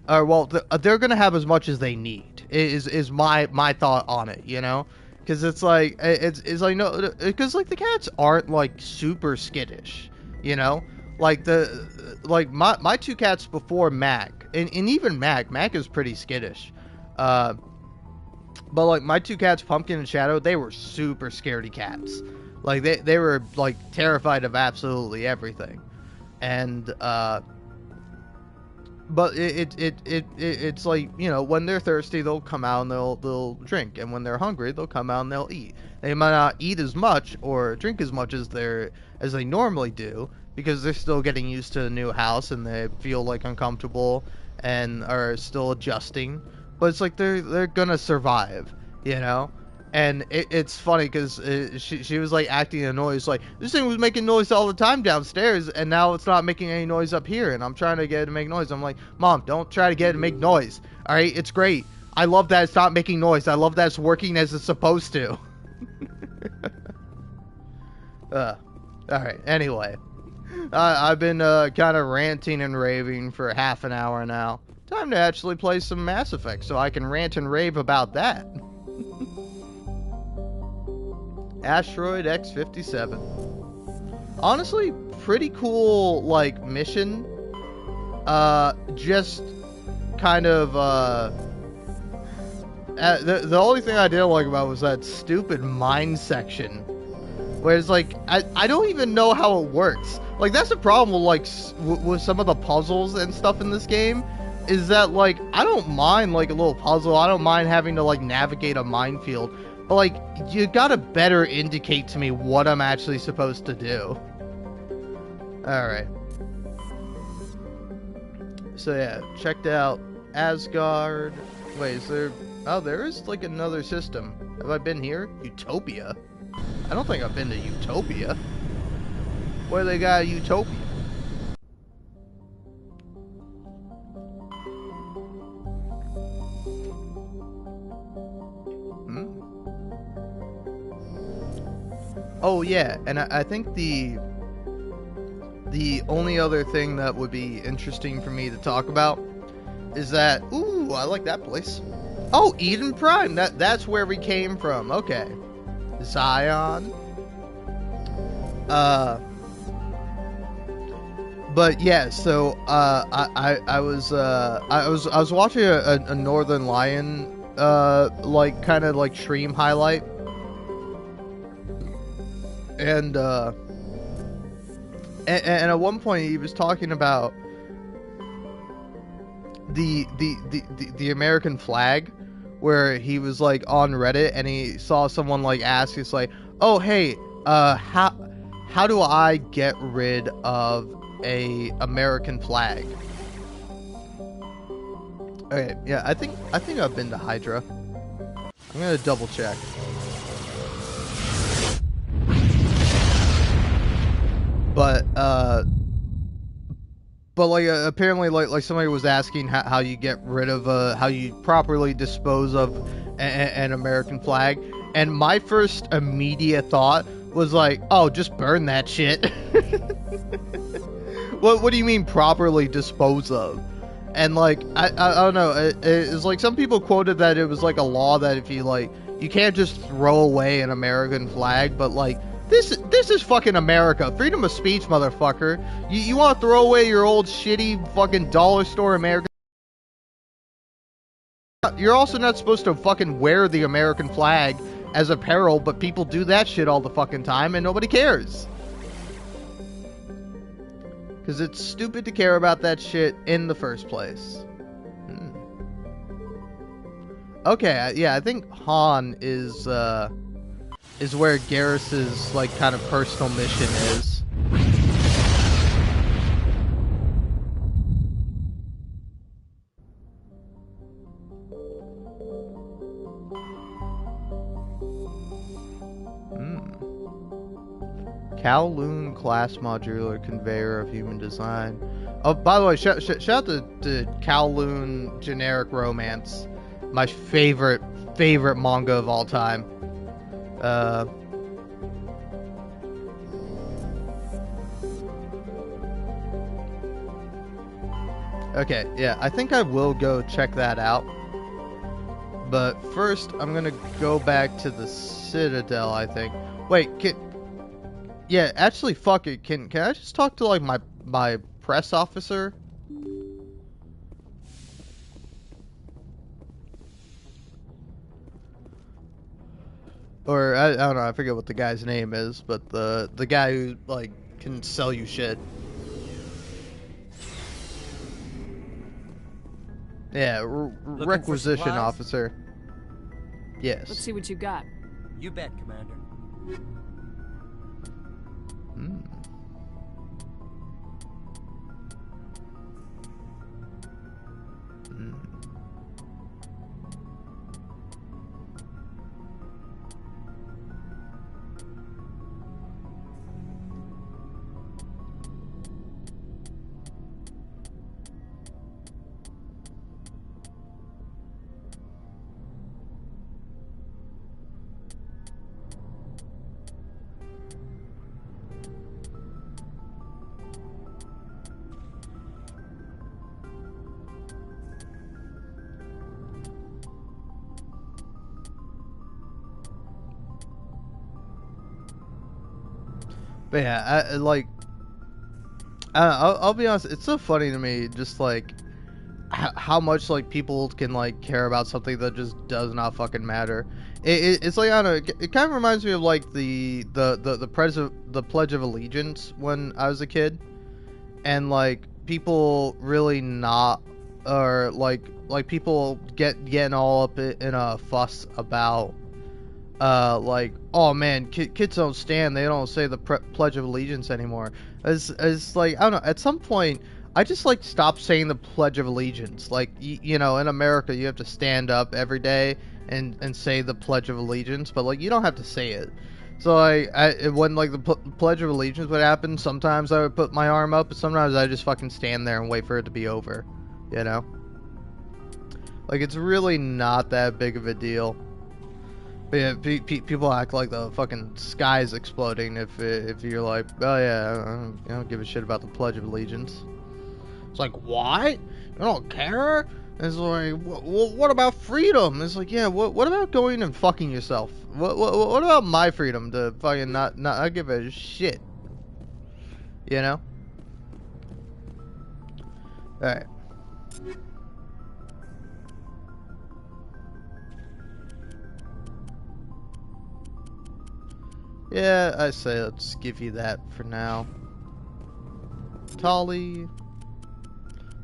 or well, they're gonna have as much as they need, is my thought on it, you know? Because it's like like, no, because like the cats aren't like super skittish, you know? Like my two cats before Mac, and even Mac is pretty skittish, but like my two cats, Pumpkin and Shadow, they were super scaredy cats. Like they were like terrified of absolutely everything. And but it's like, you know, when they're thirsty, they'll come out and they'll drink, and when they're hungry, they'll come out and they'll eat. They might not eat as much or drink as much as they normally do, because they're still getting used to a new house and they feel like uncomfortable and are still adjusting. But it's like they're gonna survive, you know. And it's funny because she was like acting annoyed. Like, this thing was making noise all the time downstairs, and now it's not making any noise up here, and I'm trying to get it to make noise. I'm like, Mom, don't try to get it to make noise, all right? It's great. I love that it's not making noise. I love that it's working as it's supposed to. All right, anyway. I've been kind of ranting and raving for half an hour now. Time to actually play some Mass Effect so I can rant and rave about that. Asteroid X-57. Honestly, pretty cool, like, mission. Just kind of, the only thing I didn't like about it was that stupid mine section. Where it's like, I don't even know how it works. Like, that's the problem with, like, with some of the puzzles and stuff in this game. Is that, like, I don't mind, like, a little puzzle. I don't mind having to, like, navigate a minefield. But, like, you gotta better indicate to me what I'm actually supposed to do. Alright. So, yeah, checked out Asgard. Wait, is there? Oh, there is like another system. Have I been here? Utopia? I don't think I've been to Utopia. Where they got Utopia? Hmm? Oh yeah, and I think the only other thing that would be interesting for me to talk about is that, ooh, I like that place. Oh, Eden Prime. That's where we came from. Okay. Zion. But yeah, so I was watching a Northern Lion like kind of like stream highlight, and at one point he was talking about the American flag, where he was like on Reddit and he saw someone like ask, it's like, oh hey, how do I get rid of a American flag? Okay, yeah, I think I've been to Hydra. I'm gonna double check. But like apparently like somebody was asking how you get rid of how you properly dispose of an American flag, and my first immediate thought was like, oh, just burn that shit. What do you mean properly dispose of? And like I don't know, it's like some people quoted that it was like a law that if you like, you can't just throw away an American flag, but like this is fucking America. Freedom of speech, motherfucker. You want to throw away your old shitty fucking dollar store American? You're also not supposed to fucking wear the American flag as apparel, but people do that shit all the fucking time and nobody cares. Because it's stupid to care about that shit in the first place. Okay, yeah, I think Han is where Garrus's like kind of personal mission is. Kowloon class modular conveyor of human design. Oh, by the way, shout out to Kowloon generic romance, my favorite manga of all time. Okay, yeah, I think I will go check that out. But first, I'm gonna go back to the Citadel, I think. Wait, yeah, actually, fuck it. Can I just talk to like my press officer? Or I don't know, I forget what the guy's name is, but the guy who like can sell you shit. Yeah, requisition officer. Yes. Let's see what you got. You bet, Commander. Hmm. But yeah, I'll be honest, it's so funny to me, just like how much like people can like care about something that just does not fucking matter. It's like, I don't know, it kind of reminds me of like the Pledge of Allegiance when I was a kid, and like people really not, or like people getting all up in a fuss about like, oh man, kids don't stand, they don't say the Pledge of Allegiance anymore. It's like, I don't know, at some point I just like stop saying the Pledge of Allegiance. Like you know, in America, you have to stand up every day and say the Pledge of Allegiance, but like you don't have to say it. So when like the Pledge of Allegiance would happen, sometimes I would put my arm up, but sometimes I just fucking stand there and wait for it to be over. You know, like it's really not that big of a deal. But yeah, people act like the fucking sky is exploding if you're like, oh yeah, I don't give a shit about the Pledge of Allegiance. It's like, what? You don't care? It's like, what about freedom? It's like, yeah, what about going and fucking yourself? What about my freedom to fucking not give a shit? You know? Alright. Yeah, I say let's give you that for now. Tali.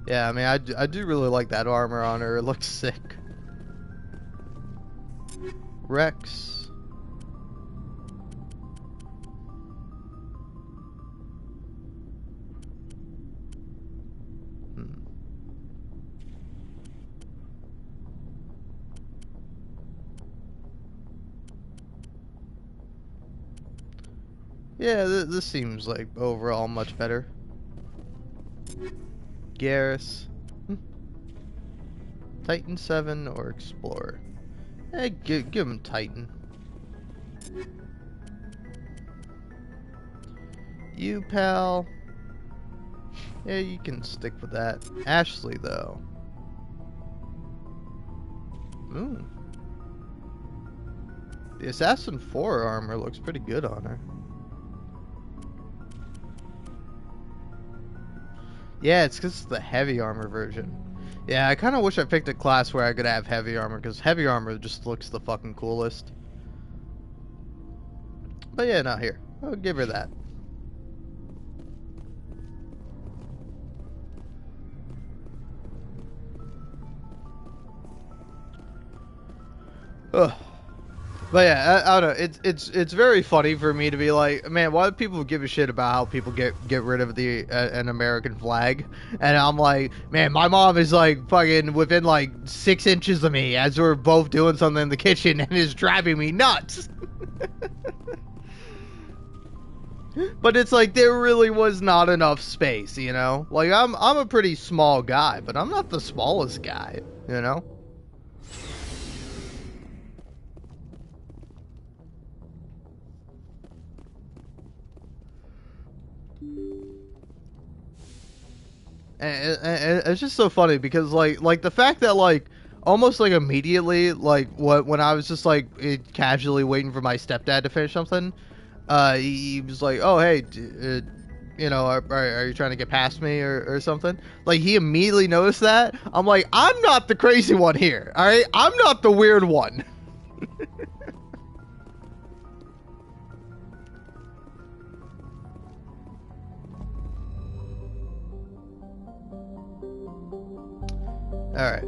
Yeah, I mean, I do really like that armor on her. It looks sick. Rex. Yeah, this seems like overall much better. Garrus. Titan 7 or Explorer? Hey, give him Titan. You, pal. Yeah, you can stick with that. Ashley, though. Ooh. The Assassin 4 armor looks pretty good on her. Yeah, it's because it's the heavy armor version. Yeah, I kind of wish I picked a class where I could have heavy armor, because heavy armor just looks the fucking coolest. But yeah, not here. I'll give her that. Ugh. But yeah, I don't know. It's very funny for me to be like, man, why do people give a shit about how people get rid of the an American flag? And I'm like, man, my mom is like fucking within like 6 inches of me as we're both doing something in the kitchen and is driving me nuts. But it's like there really was not enough space, you know? Like I'm a pretty small guy, but I'm not the smallest guy, you know? And it's just so funny because like the fact that like almost like immediately like when I was just like casually waiting for my stepdad to finish something, he was like, oh hey, you know, are you trying to get past me or something? Like he immediately noticed that. I'm like, I'm not the crazy one here, all right? I'm not the weird one. All right.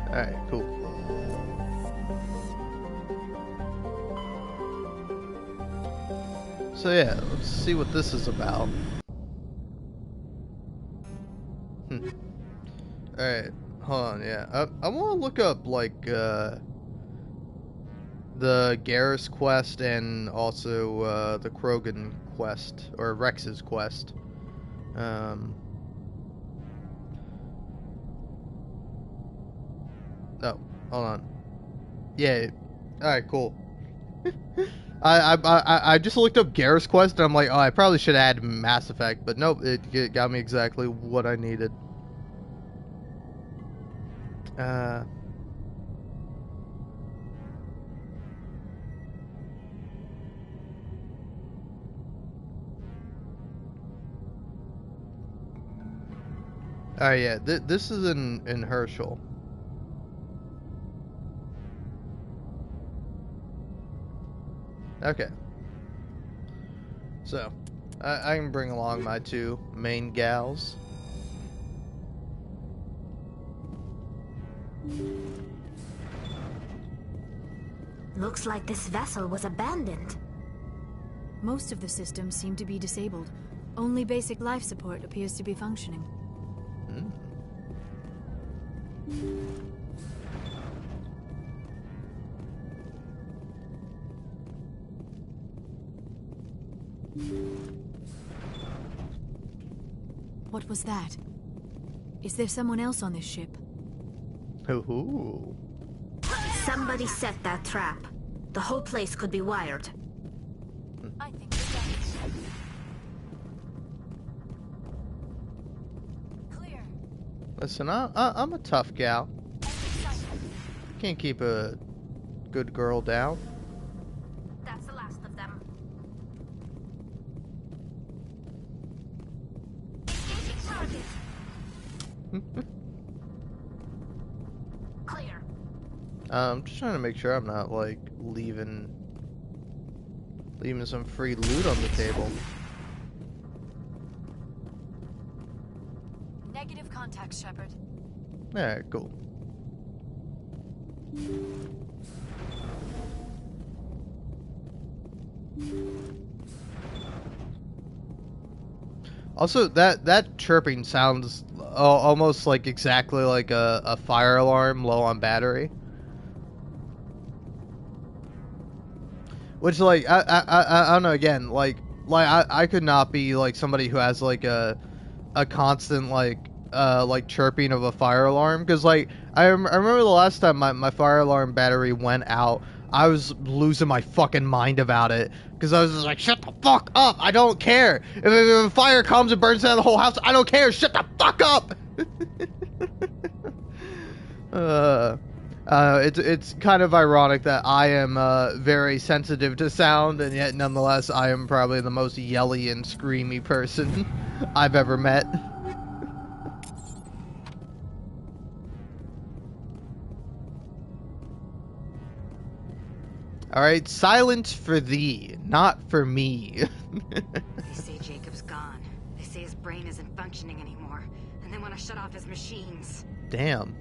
All right, cool. So yeah, let's see what this is about. Alright, hold on, yeah. I want to look up, like, the Garrus quest and also, the Krogan quest, or Rex's quest. Oh, hold on. Yeah, alright, cool. I just looked up Garrus quest and I'm like, oh, I probably should add Mass Effect, but nope, it got me exactly what I needed. Oh yeah, this is in Herschel. Okay. So, I can bring along my two main gals. Looks like this vessel was abandoned. Most of the systems seem to be disabled. Only basic life support appears to be functioning. Hmm. What was that? Is there someone else on this ship? Ooh. Somebody set that trap. The whole place could be wired. I think we're done. Clear. Listen, I'm a tough gal. Can't keep a good girl down. That's the last of them. Engaging target. Clear. I'm just trying to make sure I'm not like leaving some free loot on the table. Negative contact, Shepard. Alright, cool. Also, that chirping sounds almost like exactly like a fire alarm low on battery. Which, like, I don't know, again, like I could not be like somebody who has like a constant like chirping of a fire alarm, because like I remember the last time my fire alarm battery went out, I was losing my fucking mind about it, because I was just like, shut the fuck up, I don't care if a fire comes and burns down the whole house, I don't care, shut the fuck up. It's kind of ironic that I am very sensitive to sound, and yet nonetheless I am probably the most yelly and screamy person I've ever met. Alright, silence for thee, not for me. They say Jacob's gone. They say his brain isn't functioning anymore, and they want to shut off his machines. Damn.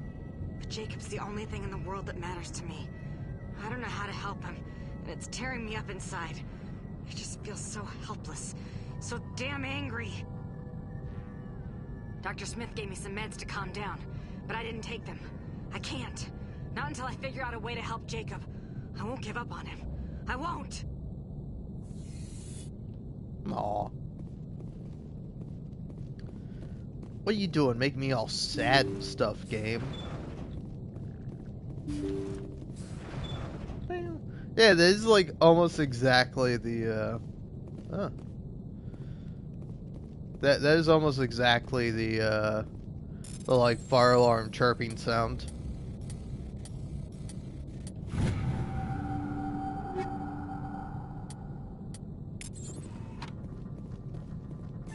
But Jacob's the only thing in the world that matters to me. I don't know how to help him, and it's tearing me up inside. I just feel so helpless, so damn angry. Dr. Smith gave me some meds to calm down, but I didn't take them. I can't. Not until I figure out a way to help Jacob. I won't give up on him. I won't! Aw. What are you doing? Make me all sad and stuff, game. Yeah, this is like almost exactly the that is almost exactly the like fire alarm chirping sound.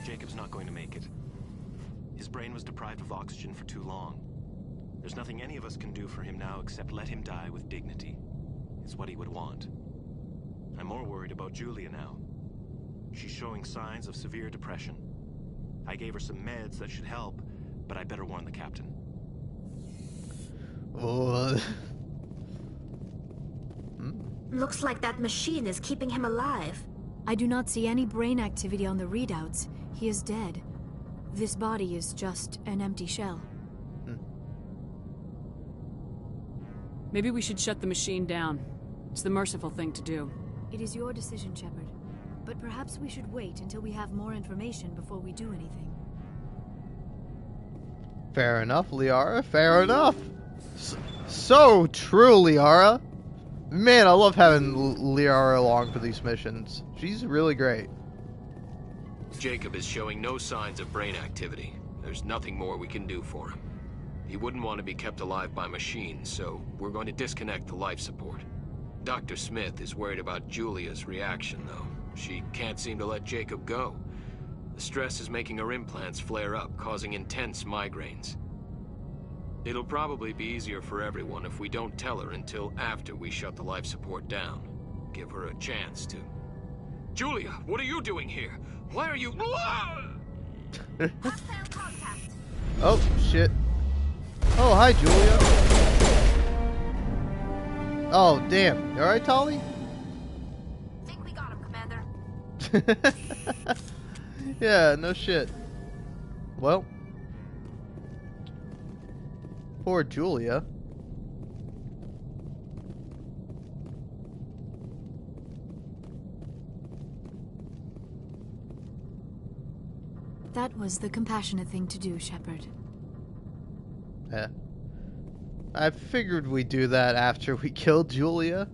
Jacob's not going to make it. His brain was deprived of oxygen for too long. There's nothing any of us can do for him now except let him die with dignity. It's what he would want. I'm more worried about Julia now. She's showing signs of severe depression. I gave her some meds that should help, but I better warn the captain. Oh. Looks like that machine is keeping him alive. I do not see any brain activity on the readouts. He is dead. This body is just an empty shell. Maybe we should shut the machine down. It's the merciful thing to do. It is your decision, Shepard. But perhaps we should wait until we have more information before we do anything. Fair enough, Liara. Fair enough. So true, Liara. Man, I love having Liara along for these missions. She's really great. Jacob is showing no signs of brain activity. There's nothing more we can do for him. He wouldn't want to be kept alive by machines, so we're going to disconnect the life support. Dr. Smith is worried about Julia's reaction, though. She can't seem to let Jacob go. The stress is making her implants flare up, causing intense migraines. It'll probably be easier for everyone if we don't tell her until after we shut the life support down. give her a chance to... Julia, what are you doing here? Why are you... Oh, shit. Oh, hi, Julia. Oh, damn. You alright, Tali? Think we got him, Commander. Yeah, no shit. Well. Poor Julia. That was the compassionate thing to do, Shepard. Yeah. I figured we'd do that after we killed Julia.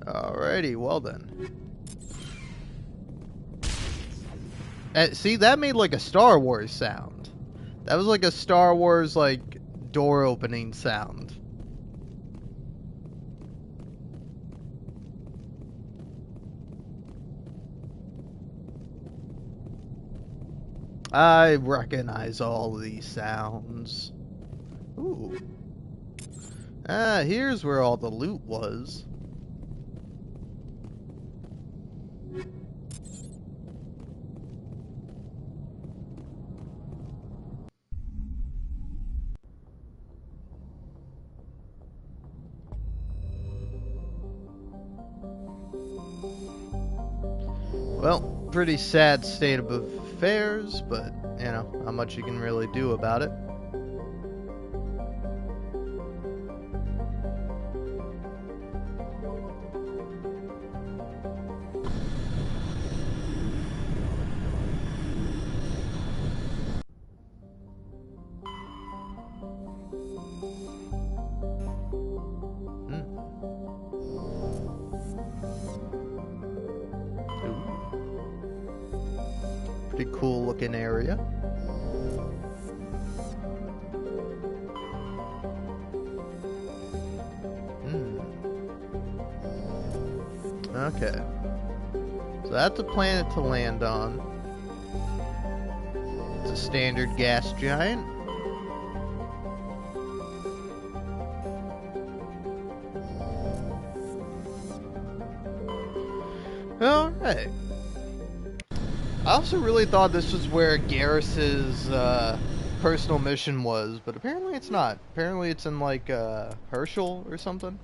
Alrighty, well then. See, that made like a Star Wars sound. That was like a Star Wars, like, door opening sound. I recognize all these sounds. Ooh. Here's where all the loot was. Well, pretty sad state of affairs, but, you know, not much you can really do about it. Pretty cool looking area. Okay. So that's a planet to land on. It's a standard gas giant. Alright. I also really thought this was where Garrus's personal mission was, but apparently it's not. Apparently it's in like Herschel or something.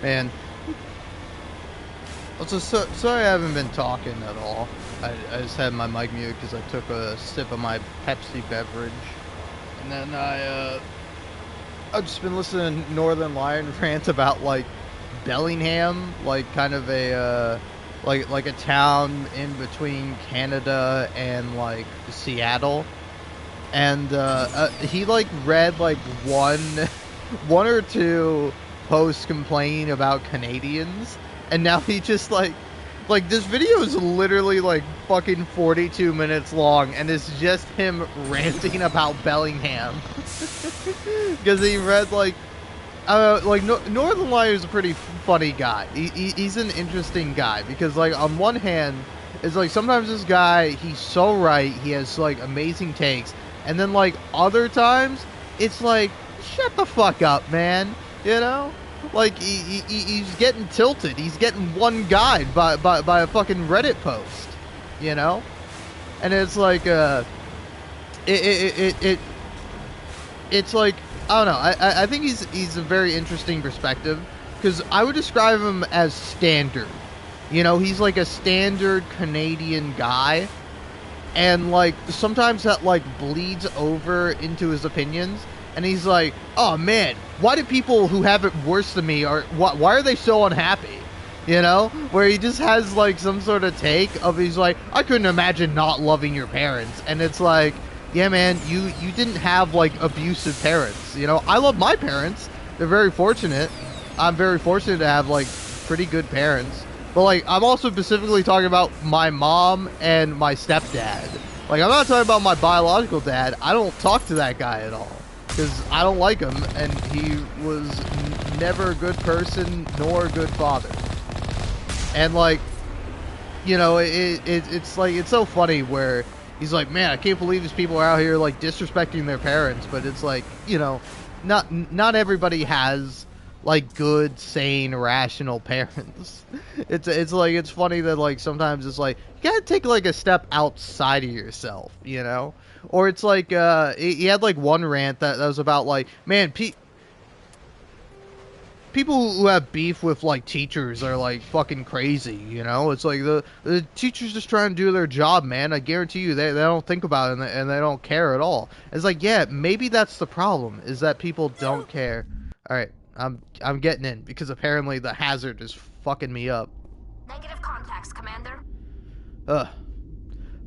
Man. Also, sorry I haven't been talking at all. I just had my mic muted because I took a sip of my Pepsi beverage. And then I've just been listening to Northern Lion rant about, like, Bellingham, like, kind of a, like a town in between Canada and, like, Seattle. And, he, like, read, like, one or two posts complaining about Canadians. And now he just, like, this video is literally, like, fucking 42 minutes long, and it's just him ranting about Bellingham. Because he read, like, Northern Lion is a pretty funny guy. He's an interesting guy, because, like, on one hand, it's, like, sometimes this guy, he's so right, he has, like, amazing takes, and then, like, other times, it's, like, shut the fuck up, man, you know? Like, he's getting tilted. He's getting one guide by a fucking Reddit post, you know? And it's like, it's like, I don't know. I think he's a very interesting perspective, because I would describe him as standard. You know, he's like a standard Canadian guy, and, like, sometimes that, like, bleeds over into his opinions. And he's like, oh man, why do people who have it worse than me why are they so unhappy? You know? Where he just has, like, some sort of take of, he's like, I couldn't imagine not loving your parents. And it's like, yeah man, you didn't have, like, abusive parents. You know, I love my parents. They're very fortunate. I'm very fortunate to have, like, pretty good parents. But, like, I'm also specifically talking about my mom and my stepdad. Like, I'm not talking about my biological dad. I don't talk to that guy at all, because I don't like him, and he was never a good person nor a good father. And, like, you know, it's like, it's so funny where he's like, man, I can't believe these people are out here, like, disrespecting their parents. But it's like, you know, not everybody has, like, good, sane, rational parents. It's like, it's funny that, like, sometimes it's like, you gotta take, like, a step outside of yourself, you know? Or it's like, he had, like, one rant that was about, like, man, people who have beef with, like, teachers are, like, fucking crazy, you know? It's like, the teachers just trying to do their job, man. I guarantee you, they don't think about it, and they don't care at all. It's like, yeah, maybe that's the problem, is that people don't care. Alright, I'm getting in, because apparently the hazard is fucking me up. Negative contacts, Commander.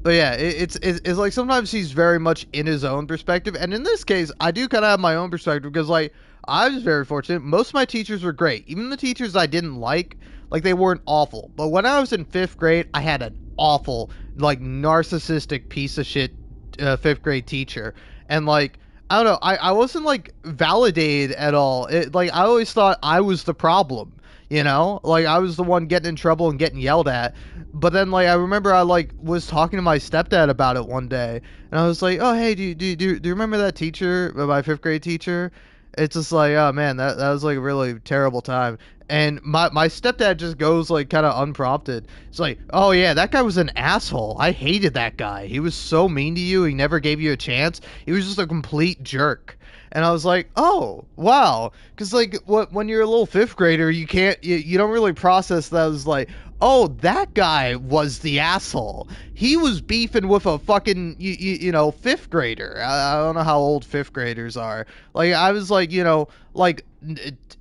But yeah, it's like sometimes he's very much in his own perspective, and in this case, I do kind of have my own perspective, because, like, I was very fortunate. Most of my teachers were great. Even the teachers I didn't like, they weren't awful. But when I was in 5th grade, I had an awful, like, narcissistic piece of shit 5th grade teacher. And, like, I don't know, I wasn't, like, validated at all. I always thought I was the problem. You know, like, I was the one getting in trouble and getting yelled at. But then, like, I remember I, like, was talking to my stepdad about it one day, and I was like, oh, hey, do you remember that teacher, my 5th grade teacher? It's just like, oh man, that was, like, a really terrible time. And my stepdad just goes, like, kind of unprompted. It's like, oh yeah, that guy was an asshole. I hated that guy. He was so mean to you. He never gave you a chance. He was just a complete jerk. And I was like, oh, wow. Because, like, when you're a little 5th grader, you don't really process that as, like, oh, that guy was the asshole. He was beefing with a fucking, you know, 5th grader. I don't know how old 5th graders are. Like, I was, like, you know, like,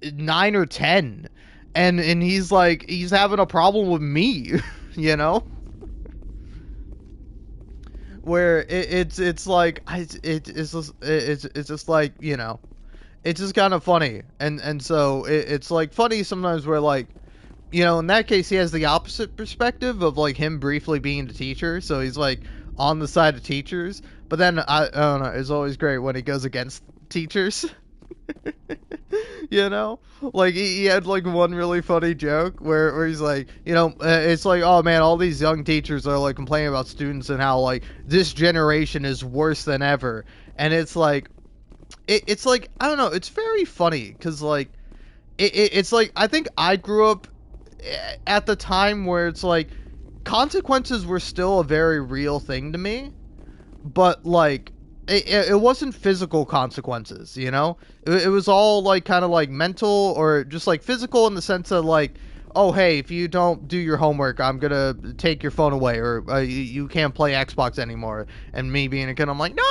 9 or 10. And he's, like, he's having a problem with me, you know? Where it's like, it's just like, you know, it's just kind of funny, and so it's like funny sometimes where, like, you know, in that case he has the opposite perspective of, like, him briefly being a teacher, so he's, like, on the side of teachers, but then I don't know, it's always great when he goes against teachers. You know, like, he had, like, one really funny joke where he's like, you know, it's like, oh man, all these young teachers are, like, complaining about students and how, like, this generation is worse than ever. And it's like, it's like, I don't know, it's very funny, because, like, it's like, I think I grew up at the time where it's like, consequences were still a very real thing to me, but, like, it wasn't physical consequences, you know? It was all like kind of like mental or just like physical in the sense of like, oh, hey, if you don't do your homework, I'm gonna take your phone away, or you can't play Xbox anymore. And me being a kid, I'm like, no,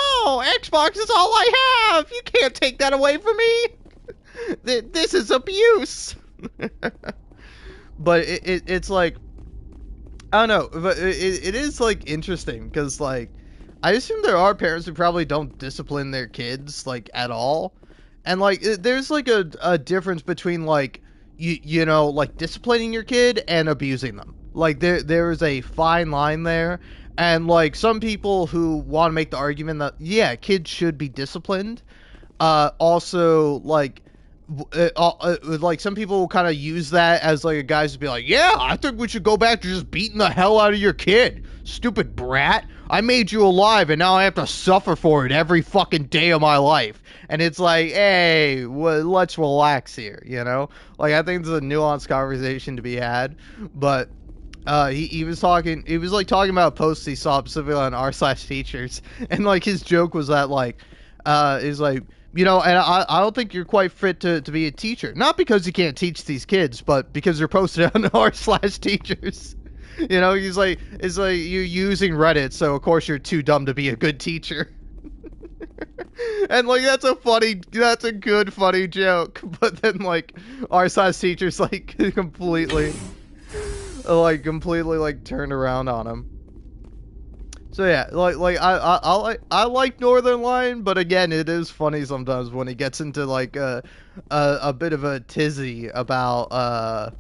Xbox is all I have. You can't take that away from me. This is abuse. But it's like, I don't know, but it is like interesting because like I assume there are parents who probably don't discipline their kids like at all, and like there's like a difference between like you know like disciplining your kid and abusing them. Like there is a fine line there, and like some people who want to make the argument that yeah, kids should be disciplined, also like some people will kind of use that as like a guys to be like, yeah, I think we should go back to just beating the hell out of your kid, stupid brat. I made you alive and now I have to suffer for it every fucking day of my life. And it's like, hey, let's relax here, you know? Like, I think there's a nuanced conversation to be had, but he was talking about posts he saw specifically on r/teachers, and like his joke was that like is like, you know, and I don't think you're quite fit to be a teacher. Not because you can't teach these kids, but because they're posted on r/teachers. You know, it's like you're using Reddit, so of course you're too dumb to be a good teacher. And like that's a good funny joke. But then like r/teachers like completely turned around on him. So yeah, I like Northern Lion, but again, it is funny sometimes when he gets into like a bit of a tizzy about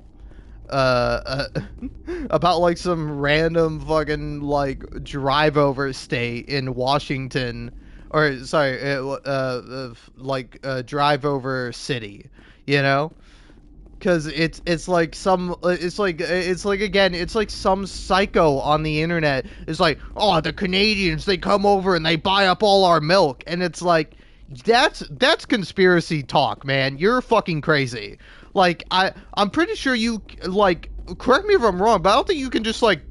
about like some random fucking like drive over state in Washington, or sorry, drive over city, you know. Because it's like some psycho on the internet is like, oh, the Canadians, they come over and they buy up all our milk, and it's like that's conspiracy talk, man. You're fucking crazy. Like I'm pretty sure you like, correct me if I'm wrong, but I don't think you can just like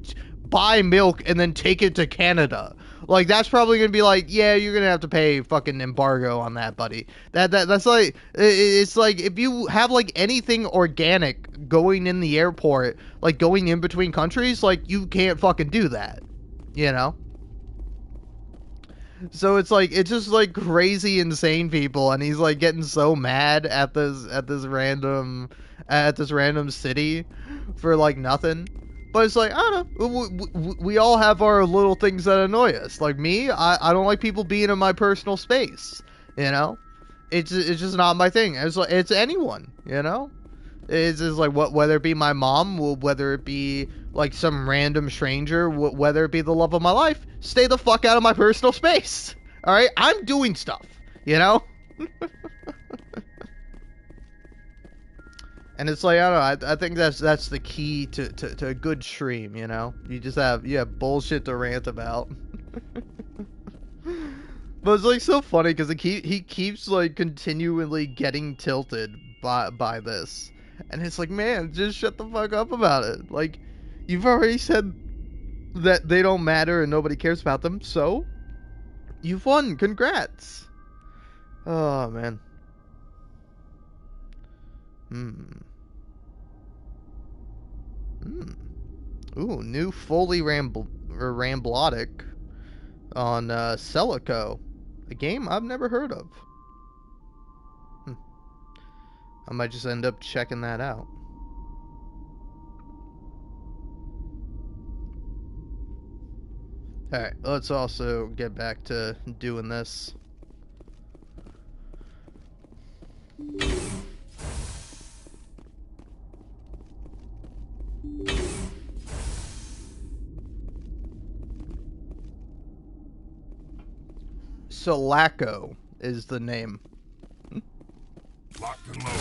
buy milk and then take it to Canada. Like, that's probably gonna be like, yeah, you're gonna have to pay fucking embargo on that, buddy. That's like, it's like if you have like anything organic going in the airport, like going in between countries, like you can't fucking do that, you know. So it's like, it's just like crazy insane people, and he's like getting so mad at this random city for like nothing. But it's like, I don't know, we all have our little things that annoy us. Like me, I don't like people being in my personal space, you know? It's just not my thing. It's like, it's anyone, you know? It's just like, whether it be my mom, whether it be like some random stranger, whether it be the love of my life, stay the fuck out of my personal space. Alright? I'm doing stuff, you know? And it's like, I don't know, I think that's the key to a good stream, you know? You just have bullshit to rant about. But it's like so funny because he keeps like continually getting tilted by this. And it's like, man, just shut the fuck up about it. Like, you've already said that they don't matter and nobody cares about them, so you've won. Congrats. Oh, man. Ooh, new fully Ramblotic on Celico, a game I've never heard of. I might just end up checking that out. Alright, let's also get back to doing this. Sulaco is the name. Lock and load.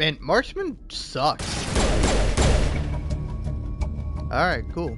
Man, Marksman sucks. Alright, cool.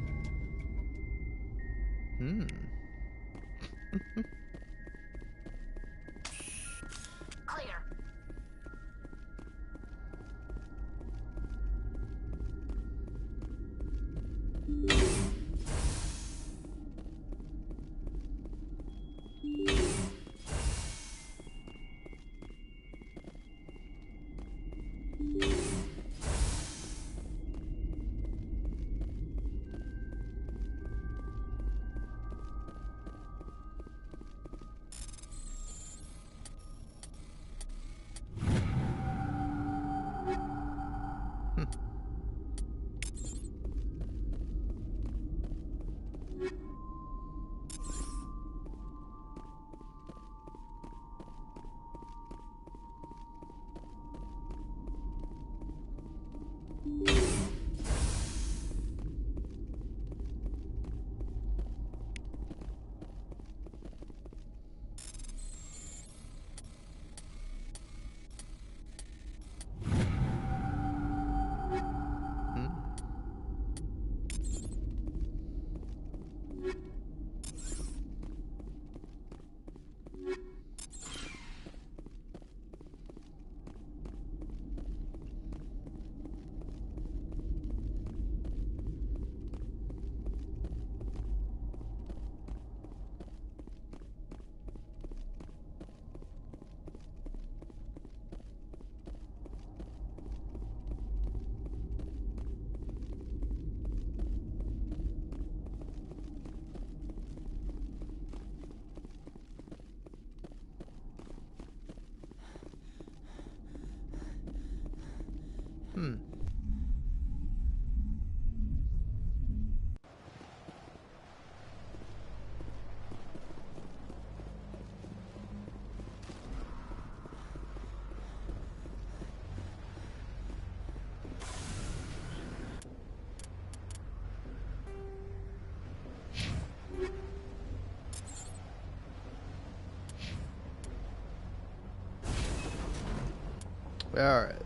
Clear. Alright.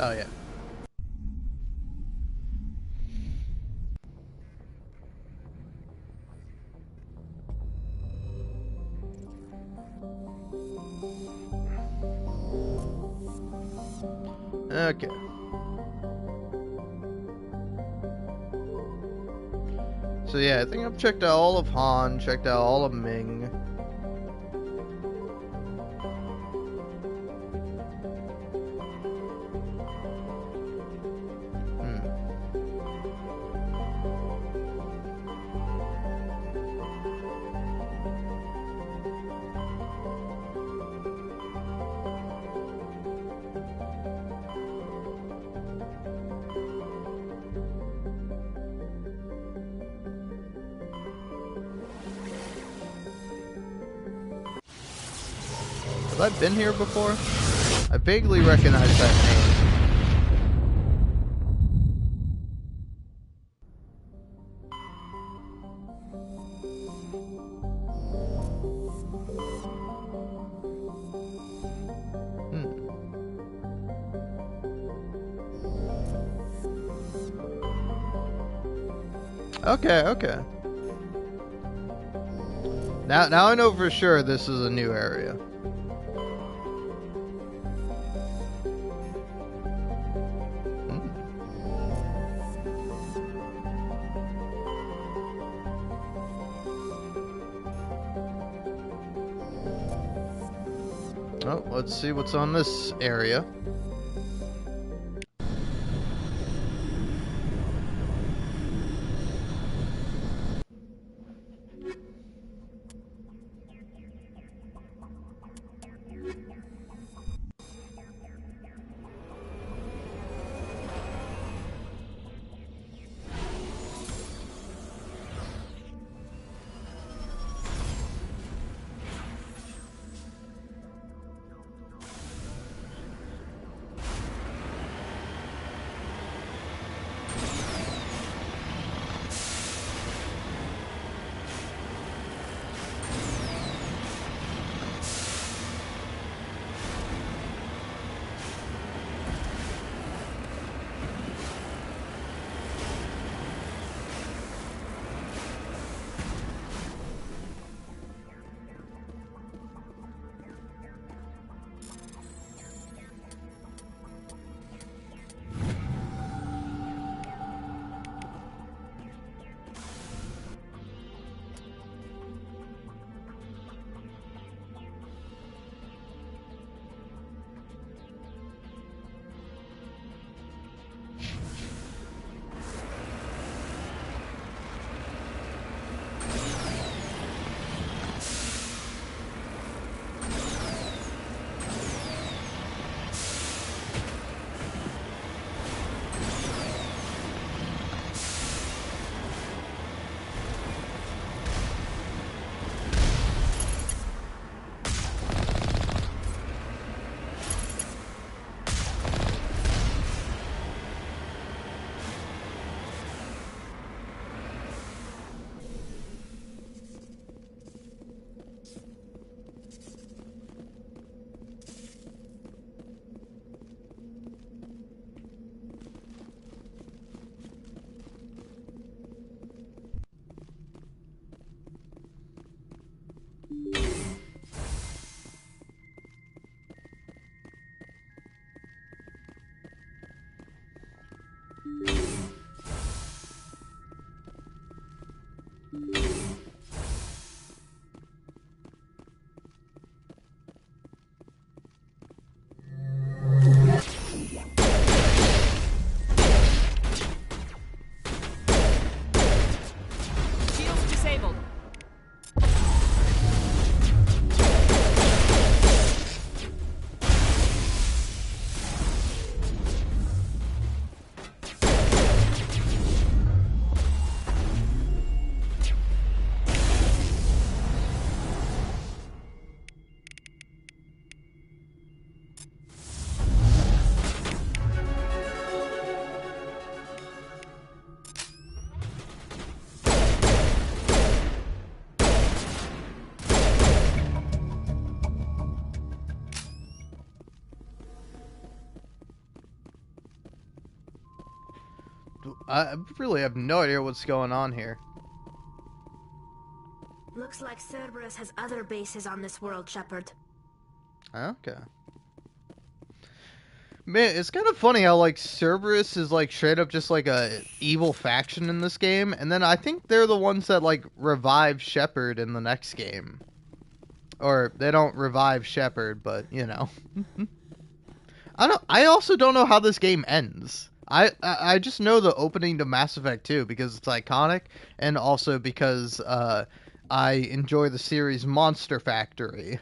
Oh, yeah. Okay. So yeah, I think I've checked out all of Han, checked out all of Ming. Have I been here before? I vaguely recognize that name. Okay, okay. Now I know for sure this is a new area. Oh, let's see what's on this area. Shields disabled. I really have no idea what's going on here. Looks like Cerberus has other bases on this world, Shepard. Okay. Man, it's kind of funny how, like, Cerberus is, like, straight up just, like, a evil faction in this game, and then I think they're the ones that, like, revive Shepard in the next game. Or, they don't revive Shepard, but, you know. I also don't know how this game ends. I just know the opening to Mass Effect 2 because it's iconic, and also because, I enjoy the series Monster Factory.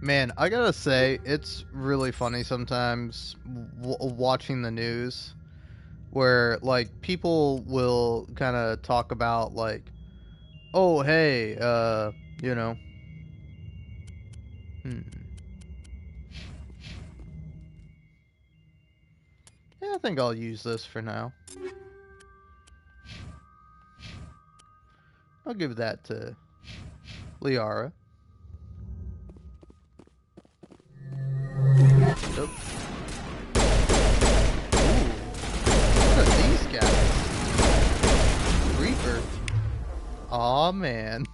Man, I gotta say, it's really funny sometimes watching the news where, like, people will kind of talk about, like, oh, hey, you know, yeah, I think I'll use this for now. I'll give that to Liara. Nope. Ooh. What are these guys? Reaper. Aw, man.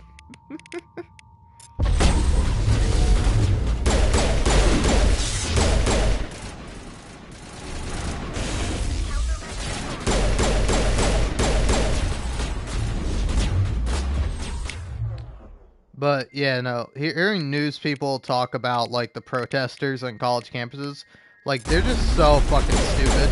But yeah, no, hearing news people talk about, like, the protesters on college campuses, like, they're just so fucking stupid.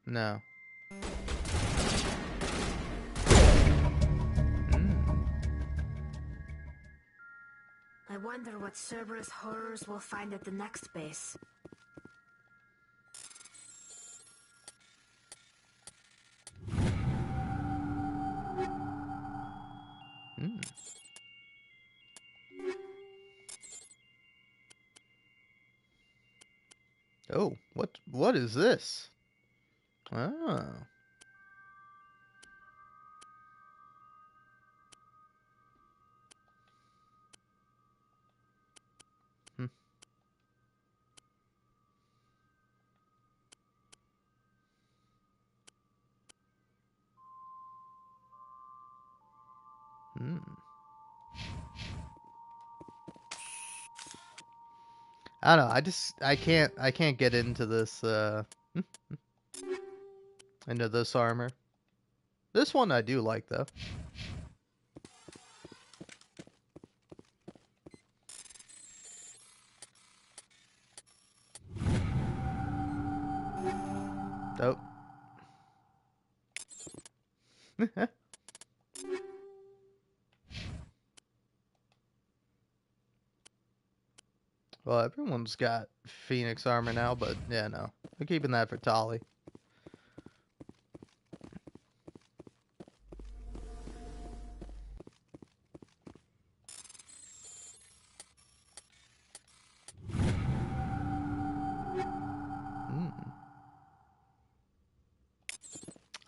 No. wonder what Cerberus horrors we'll find at the next base. Hmm. Oh, what is this? Oh. Hmm. Hmm. I don't know. I can't get into this into this armor. This one I do like though. Oh. Well, everyone's got Phoenix armor now, but yeah, no. I'm keeping that for Tali.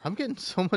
I'm getting so much